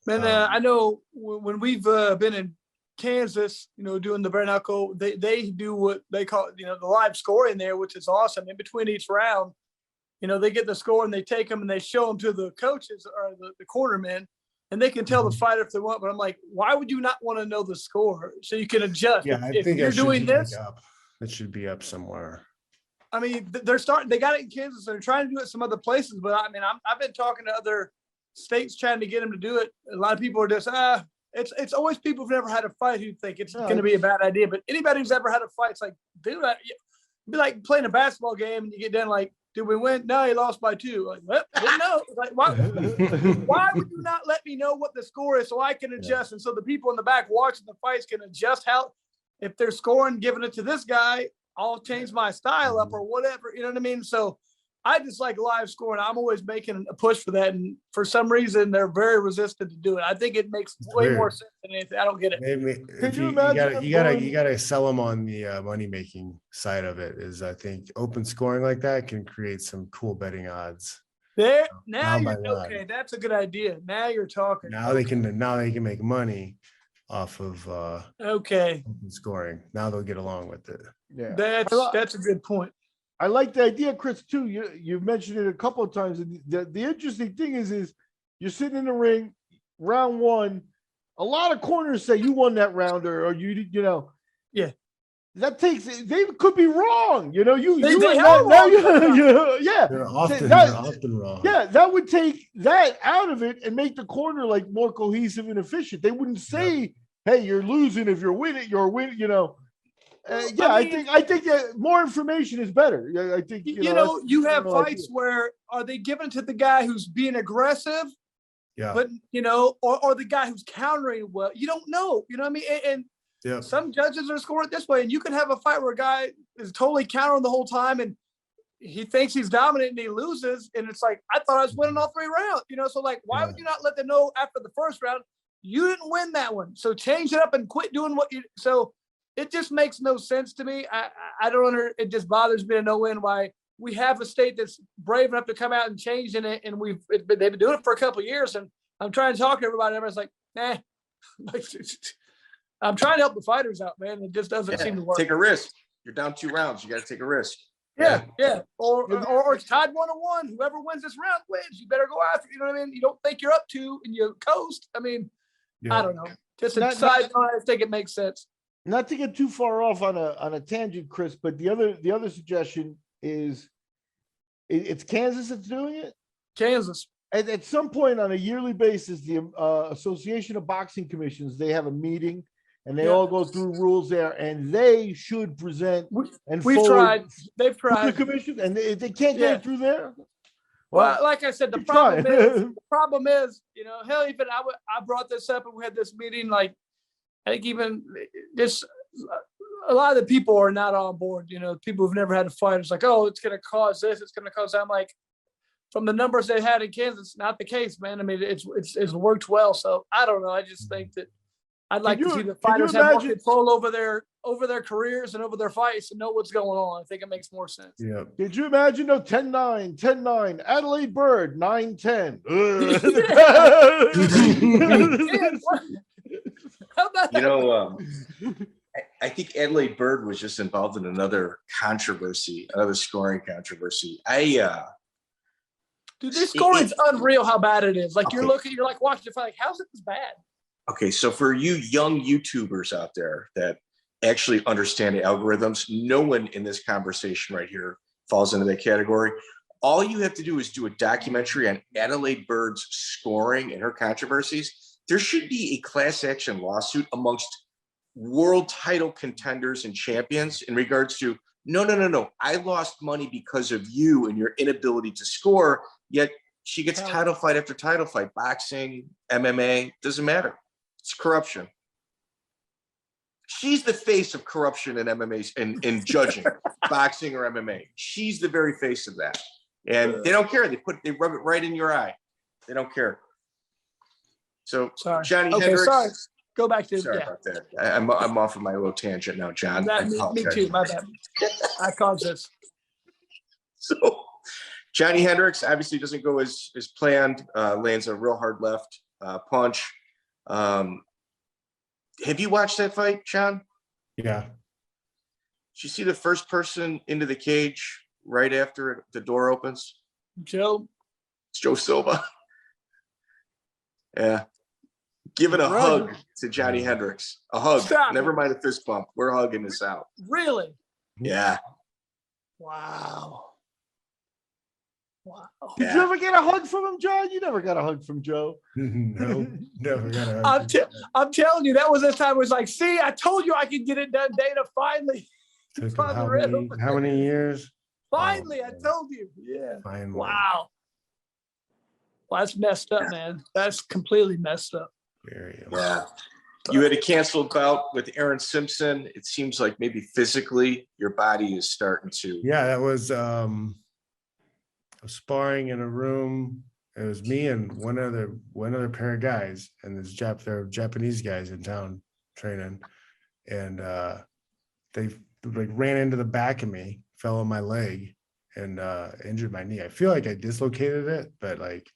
S1: man. I know when we've been in Kansas, doing the bare knuckle, they do what they call, the live scoring there, which is awesome. In between each round, they get the score and they take them and they show them to the coaches or the cornermen, and they can tell the fighter if they want. But I'm like, why would you not want to know the score so you can adjust?
S2: Yeah, I think you're doing this. It should be up somewhere. I
S1: mean, they got it in Kansas. They're trying to do it some other places, but I mean, I've been talking to other states trying to get them to do it. A lot of people are just, it's always people who've never had a fight who think it's going to be a bad idea. But anybody who's ever had a fight, it's like, dude, it'd be like playing a basketball game and you get done like, did we win? No, you lost by 2. Like, what? I didn't know. Like, why would you not let me know what the score is so I can adjust? And so the people in the back watching the fights can adjust how, if they're scoring, giving it to this guy, I'll change my style up or whatever. You know what I mean? So I just like live scoring. I'm always making a push for that. And for some reason, they're very resistant to do it. I think it makes way more sense than anything. I don't get it.
S2: Maybe, you gotta sell them on the money making side of it. Is I think open scoring like that can create some cool betting odds.
S1: There now you're okay. That's a good idea. Now you're talking.
S2: Now they can make money off of open scoring. Now they'll get along with it.
S4: Yeah,
S1: that's a good point.
S4: I like the idea, Chris, too. You've mentioned it a couple of times. And the interesting thing is you're sitting in the ring, round 1. A lot of corners say you won that round, or
S1: yeah.
S4: That they could be wrong.
S1: They're
S4: often wrong. Yeah, that would take that out of it and make the corner like more cohesive and efficient. They wouldn't say, "Hey, you're losing if you're winning. You're winning." I think that more information is better. I think
S1: you have fights where are they giving to the guy who's being aggressive, but or the guy who's countering well. You don't know. You know what I mean? And some judges are scoring it this way, and you can have a fight where a guy is totally countering the whole time, and he thinks he's dominant and he loses, and it's like, I thought I was winning all 3 rounds. So like, why would you not let them know after the first round you didn't win that one? So change it up and quit doing what you. So it just makes no sense to me. I don't it just bothers me to no end why we have a state that's brave enough to come out and change in it, and they've been doing it for a couple of years, and I'm trying to talk to everybody, and everyone's like, nah. I'm trying to help the fighters out, man. It just doesn't seem to work.
S3: Take a risk. You're down 2 rounds. You got to take a risk.
S1: Yeah. Or it's tied 1-1. Whoever wins this round wins. You better go after. You know what I mean? You don't think you're up 2 and you coast. I mean, I don't know. Just a side note. I think it makes sense.
S4: Not to get too far off on a tangent, Chris, but the other suggestion is it's Kansas that's doing it.
S1: Kansas.
S4: At some point on a yearly basis, the Association of Boxing Commissions, they have a meeting. And they all go through rules there, and they should present and
S1: we've tried. They've tried
S4: the commission, and they can't get it through there.
S1: Well, like I said, the problem is, hell, even I brought this up, and we had this meeting. Like, I think even this, a lot of the people are not on board. People who've never had a fight. It's like, oh, it's going to cause this. It's going to cause that. I'm like, from the numbers they had in Kansas, not the case, man. I mean, it's worked well. So I don't know. I just think that. I'd like to see the fighters have more control over their careers and over their fights and know what's going on. I think it makes more sense.
S2: Yeah.
S4: Did you imagine 10-9, Adelaide Bird 9-10?
S1: How about that?
S3: I think Adelaide Bird was just involved in another scoring controversy.
S1: Dude, this scoring's unreal how bad it is. Like you're like watching the fight, like, how's it this bad?
S3: Okay, so for you young YouTubers out there that actually understand the algorithms, no one in this conversation right here falls into that category. All you have to do is do a documentary on Adelaide Bird's scoring and her controversies. There should be a class action lawsuit amongst world title contenders and champions in regards to, no. I lost money because of you and your inability to score, yet she gets title fight after title fight, boxing, MMA, doesn't matter. It's corruption. She's the face of corruption in MMA and in judging boxing or MMA. She's the very face of that. And they don't care. They rub it right in your eye. They don't care. So Johnny Hendricks.
S1: Sorry. Go back to
S3: sorry about that. I'm off of my little tangent now, John.
S1: Me too. My bad. I caused this.
S3: So Johnny Hendricks obviously doesn't go as planned, lands a real hard left punch. Have you watched that fight, Sean?
S2: Yeah.
S3: Did you see the first person into the cage right after the door opens?
S1: Joe.
S3: It's Joe Silva. Yeah. Giving a hug to Johnny Hendricks. A hug.
S1: Stop.
S3: Never mind a fist bump. We're hugging this out.
S1: Really?
S3: Yeah.
S1: Wow.
S4: Did you ever get a hug from him, John? You never got a hug from Joe.
S2: No, never got a hug.
S1: I'm telling you, that was the time. It was like, see, I told you I could get it done. Dana finally.
S2: Took how many years?
S1: Finally, I told you. Yeah.
S2: Finally.
S1: Wow. Well, that's messed up, man. That's completely messed up.
S3: Yeah. You had a canceled bout with Aaron Simpson. It seems like maybe physically your body is starting to.
S2: Yeah, that was I was sparring in a room. It was me and one other pair of guys, and there were Japanese guys in town training, and they like ran into the back of me, fell on my leg, and injured my knee. I feel like I dislocated it, but like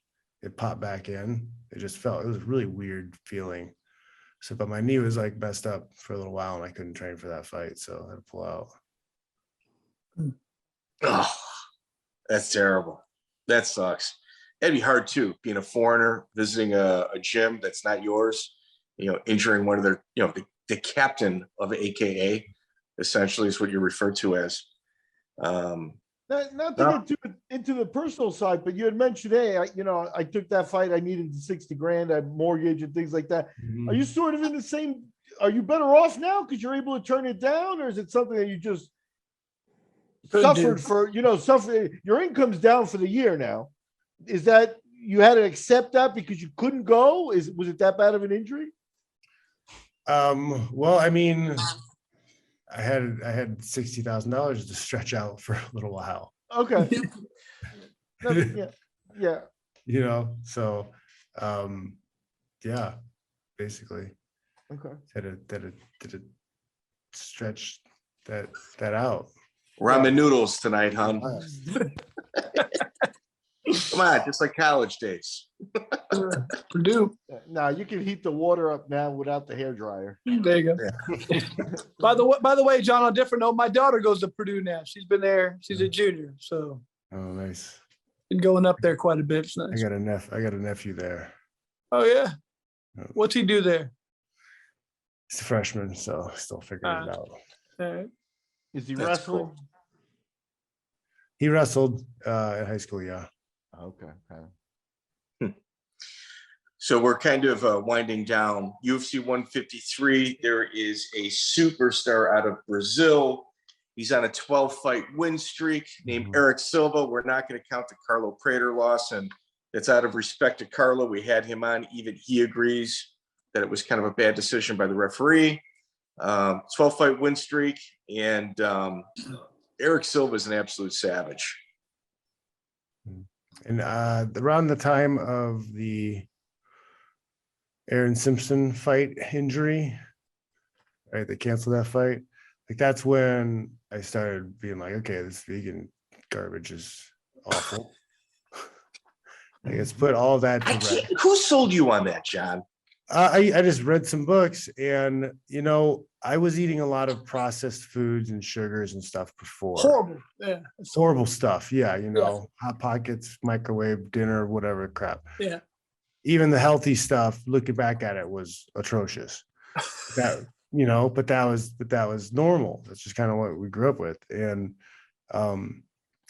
S2: it popped back in. It just felt, it was a really weird feeling. So, but my knee was like messed up for a little while, and I couldn't train for that fight, so I had to pull out.
S3: Oh, that's terrible. That sucks. It'd be hard too, being a foreigner, visiting a gym that's not yours, injuring one of their, the captain of AKA, essentially is what you're referred to as.
S4: Not to get into the personal side, but you had mentioned, hey, I took that fight. I needed $60,000, I had mortgage and things like that. Mm-hmm. Are you sort of in the same? Are you better off now because you're able to turn it down, or is it something that you just suffered for? Your income's down for the year now. Is that you had to accept that because you couldn't go? Was it that bad of an injury?
S2: Well, I mean, I had $60,000 to stretch out for a little while.
S4: Okay. Yeah.
S2: So, yeah, basically.
S4: Okay.
S2: Had to stretch that out.
S3: Ramen noodles tonight, hon. Come on, just like college days.
S1: Purdue.
S4: No, you can heat the water up now without the hairdryer.
S1: There you go. Yeah. By the way, John, on a different note, my daughter goes to Purdue now. She's been there. She's a junior, so.
S2: Oh, nice.
S1: Been going up there quite a bit. It's nice.
S2: I got a nephew there.
S1: Oh yeah. What's he do there?
S2: He's a freshman, so still figuring it out.
S1: All right.
S4: Is he wrestling?
S3: Cool.
S2: He wrestled in high school, yeah.
S4: Okay.
S3: So we're kind of winding down. UFC 153, there is a superstar out of Brazil. He's on a 12-fight win streak named Erik Silva. We're not going to count the Carlo Prater loss, and it's out of respect to Carlo. We had him on. Even he agrees that it was kind of a bad decision by the referee. 12-fight win streak, and Erik Silva is an absolute savage.
S2: And around the time of the Aaron Simpson fight injury, right? They canceled that fight. Like that's when I started being like, okay, this vegan garbage is awful. I guess put all that to rest.
S3: Who sold you on that, John?
S2: I just read some books, and I was eating a lot of processed foods and sugars and stuff before.
S1: Horrible, yeah.
S2: It's horrible stuff. Yeah, Hot Pockets, microwave dinner, whatever crap.
S1: Yeah.
S2: Even the healthy stuff, looking back at it, was atrocious. But that was normal. That's just kind of what we grew up with. And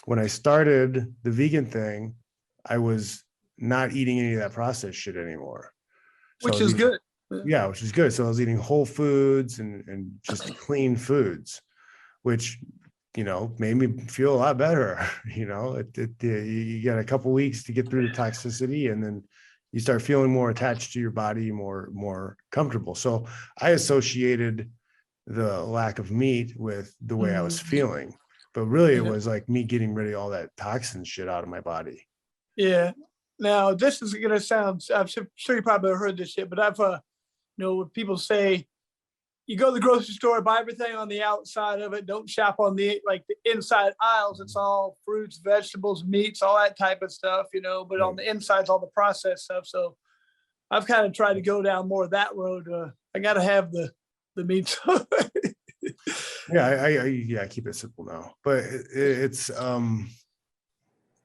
S2: when I started the vegan thing, I was not eating any of that processed shit anymore.
S1: Which is good.
S2: Yeah, which is good. So I was eating whole foods and just clean foods, which, made me feel a lot better. You got a couple weeks to get through the toxicity, and then you start feeling more attached to your body, more comfortable. So I associated the lack of meat with the way I was feeling, but really it was like me getting rid of all that toxin shit out of my body.
S1: Yeah. Now this is gonna sound. I'm sure you probably heard this shit, but I've when people say, you go to the grocery store, buy everything on the outside of it. Don't shop on the inside aisles. It's all fruits, vegetables, meats, all that type of stuff, but on the inside's all the processed stuff. So I've kind of tried to go down more of that road. I got to have the meats.
S2: I keep it simple now, but it's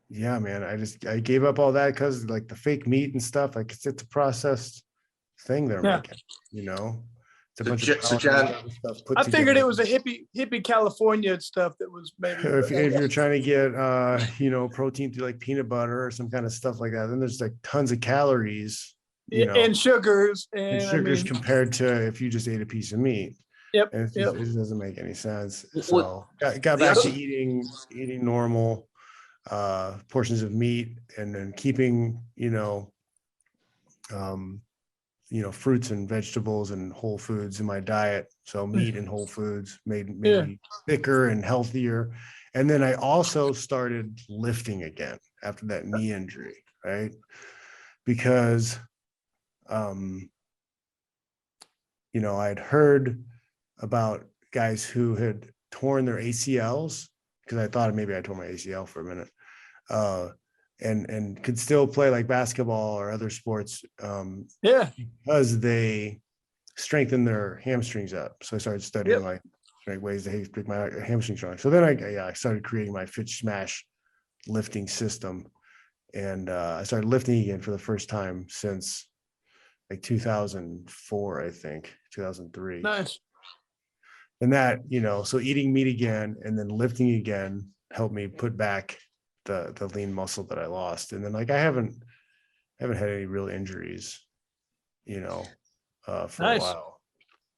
S2: yeah, man, I gave up all that because like the fake meat and stuff, like it's a processed thing they're making, it's a bunch of
S3: so John,
S2: stuff
S1: I figured it was a hippie California stuff that was maybe
S2: if you're trying to get protein through like peanut butter or some kind of stuff like that, then there's like tons of calories,
S1: and sugars
S2: compared to if you just ate a piece of meat.
S1: Yep.
S2: And it doesn't make any sense. So got back to eating normal portions of meat, and then keeping fruits and vegetables and whole foods in my diet. So meat and whole foods made me thicker and healthier. And then I also started lifting again after that knee injury, right? Because I'd heard about guys who had torn their ACLs, because I thought maybe I tore my ACL for a minute, and could still play like basketball or other sports because they strengthened their hamstrings up. So I started studying like ways to make my hamstring strong. So then I started creating my Fitch Smash lifting system, and I started lifting again for the first time since like 2004, I think 2003.
S1: Nice.
S2: And that, so eating meat again and then lifting again helped me put back the lean muscle that I lost. And then like I haven't had any real injuries, for a while.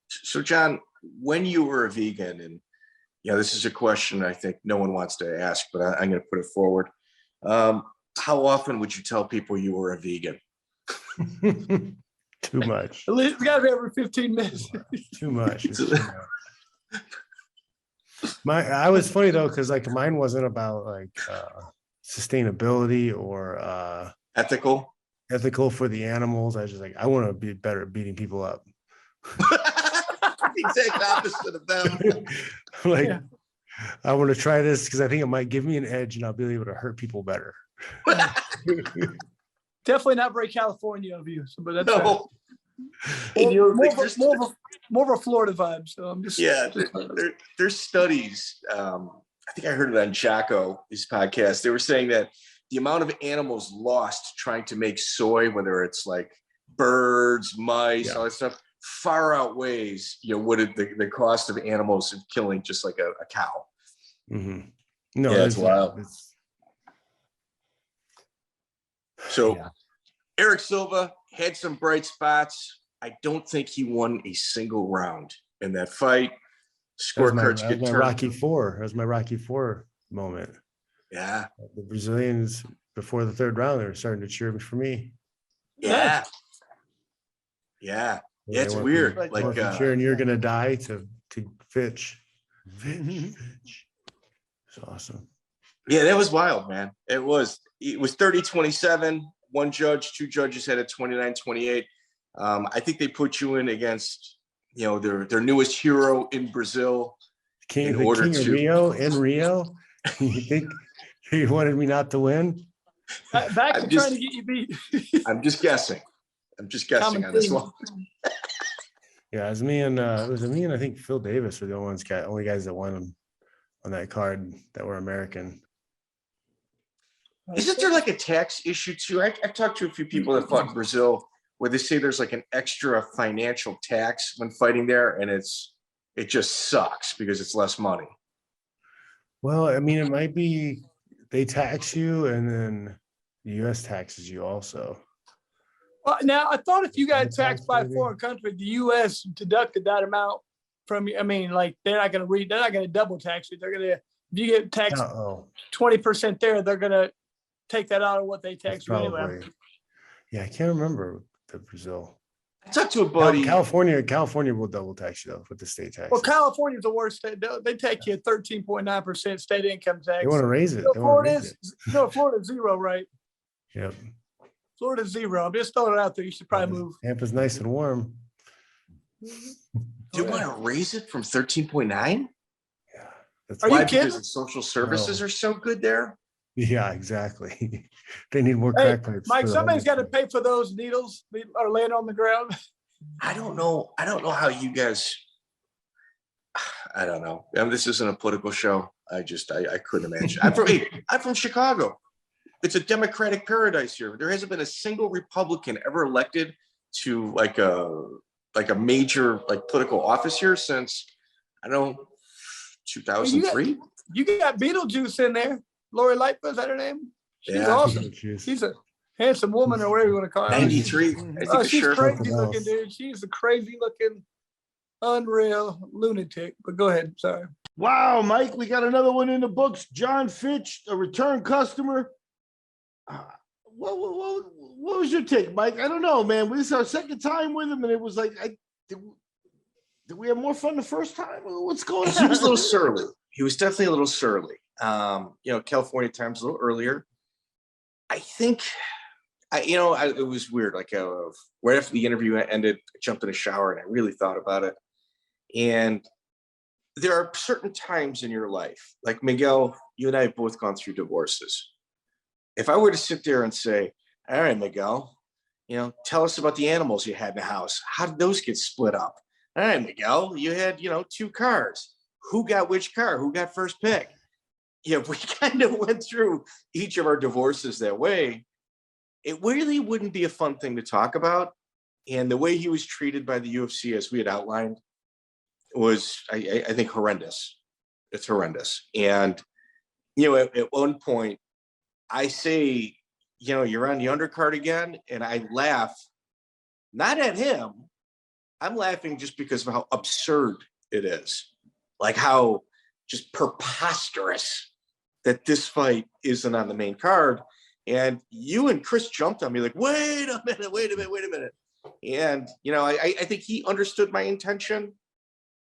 S3: So John, when you were a vegan, and this is a question I think no one wants to ask, but I'm going to put it forward. How often would you tell people you were a vegan?
S2: Too much.
S1: At least we got to be every 15 minutes.
S2: Too much. I was funny though, because like mine wasn't about like sustainability or
S3: ethical
S2: for the animals. I was just like, I want to be better at beating people up.
S3: Exact opposite of them.
S2: I want to try this because I think it might give me an edge and I'll be able to hurt people better.
S1: Definitely not very California of you, but that's
S3: no.
S1: More of a Florida vibe. So I'm just
S3: there's studies. I think I heard it on Jocko, his podcast. They were saying that the amount of animals lost trying to make soy, whether it's like birds, mice, all that stuff, far outweighs what the cost of animals of killing just like a cow.
S2: Mm-hmm. No,
S3: that's wild. Erik Silva had some bright spots. I don't think he won a single round in that fight. Scorecards get turned.
S2: That was my Rocky IV moment.
S3: Yeah.
S2: The Brazilians, before the third round, they were starting to cheer for me.
S3: Yeah. Yeah. Yeah, it's weird. Like
S2: cheering, you're gonna die to Fitch. Fitch. It's awesome.
S3: Yeah, that was wild, man. It was 30-27. One judge, two judges had a 29-28. I think they put you in against, their newest hero in Brazil.
S2: King of Rio in Rio. You think he wanted me not to win?
S1: Back to trying to get you beat.
S3: I'm just guessing on this one.
S2: Yeah, it was me and I think Phil Davis were the only guys that won on that card that were American.
S3: Isn't there like a tax issue too? I've talked to a few people that fought in Brazil where they say there's like an extra financial tax when fighting there, and it just sucks because it's less money.
S2: Well, I mean, it might be they tax you and then the U.S. taxes you also.
S1: Well, now I thought if you got taxed by a foreign country, the U.S. deducted that amount from you. I mean, like they're not going to double tax you. They're going to, if you get taxed 20% there, they're going to take that out of what they tax you anyway.
S2: Yeah, I can't remember the Brazil.
S3: I talked to a buddy.
S2: California will double tax you though with the state tax.
S1: Well, California's the worst state. They take you 13.9% state income tax.
S2: They want to raise it.
S1: Florida's zero, right?
S2: Yep.
S1: Florida's zero. I'm just throwing it out there. You should probably move.
S2: Tampa's nice and warm.
S3: They want to raise it from 13.9?
S2: Yeah. That's
S1: Are
S3: why?
S1: you kidding?
S3: Because the social services are so good there.
S2: Yeah, exactly. They need more crack pipes.
S1: Mike, somebody's got to pay for those needles that are laying on the ground.
S3: I don't know how you guys. I don't know. I mean, this isn't a political show. I couldn't imagine. I'm from Chicago. It's a Democratic paradise here. There hasn't been a single Republican ever elected to like a major like political office here since, I don't know, 2003.
S1: You got Beetlejuice in there. Lori Lightfoot, is that her name? She's awesome. She's a handsome woman, or whatever you want to call her.
S3: 93.
S1: She's crazy looking, dude. She's a crazy looking, unreal lunatic. But go ahead. Sorry.
S4: Wow, Mike, we got another one in the books. Jon Fitch, a return customer. What was your take, Mike? I don't know, man. This is our second time with him, and it was like, did we have more fun the first time? What's going on?
S3: He was a little surly. He was definitely a little surly. California time's a little earlier. I think, it was weird. Like right after the interview ended, I jumped in a shower and I really thought about it. And there are certain times in your life, like Miguel, you and I have both gone through divorces. If I were to sit there and say, all right, Miguel, tell us about the animals you had in the house. How did those get split up? All right, Miguel, you had, 2 cars. Who got which car? Who got first pick? If we kind of went through each of our divorces that way, it really wouldn't be a fun thing to talk about. And the way he was treated by the UFC, as we had outlined, was, I think, horrendous. It's horrendous. And, at one point, I say, you're on the undercard again. And I laugh, not at him. I'm laughing just because of how absurd it is. Like how just preposterous that this fight isn't on the main card. And you and Chris jumped on me like, wait a minute. And, I think he understood my intention.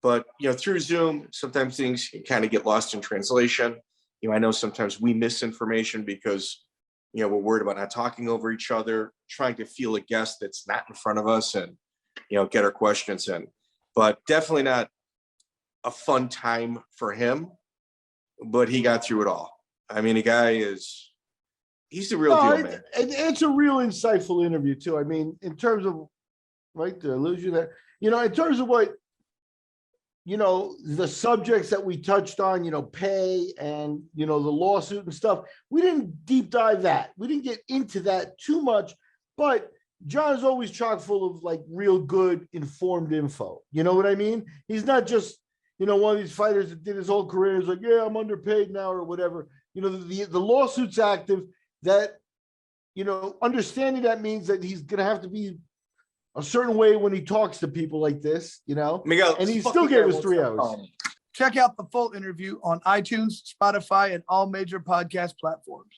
S3: But, through Zoom, sometimes things kind of get lost in translation. I know sometimes we miss information because, we're worried about not talking over each other, trying to feel a guest that's not in front of us and, get our questions in. But definitely not a fun time for him, but he got through it all. I mean, the guy he's the real deal, man.
S4: It's a real insightful interview too. I mean, in terms of, right, did I lose you there? In terms of what, the subjects that we touched on, pay and, the lawsuit and stuff, we didn't deep dive that. We didn't get into that too much, but John is always chock full of like real good informed info. You know what I mean? He's not just, one of these fighters that did his whole career is like, yeah, I'm underpaid now or whatever. The lawsuit's active, that, understanding that means that he's going to have to be a certain way when he talks to people like this,
S3: Miguel,
S4: and he still gave us 3 hours.
S1: Check out the full interview on iTunes, Spotify, and all major podcast platforms.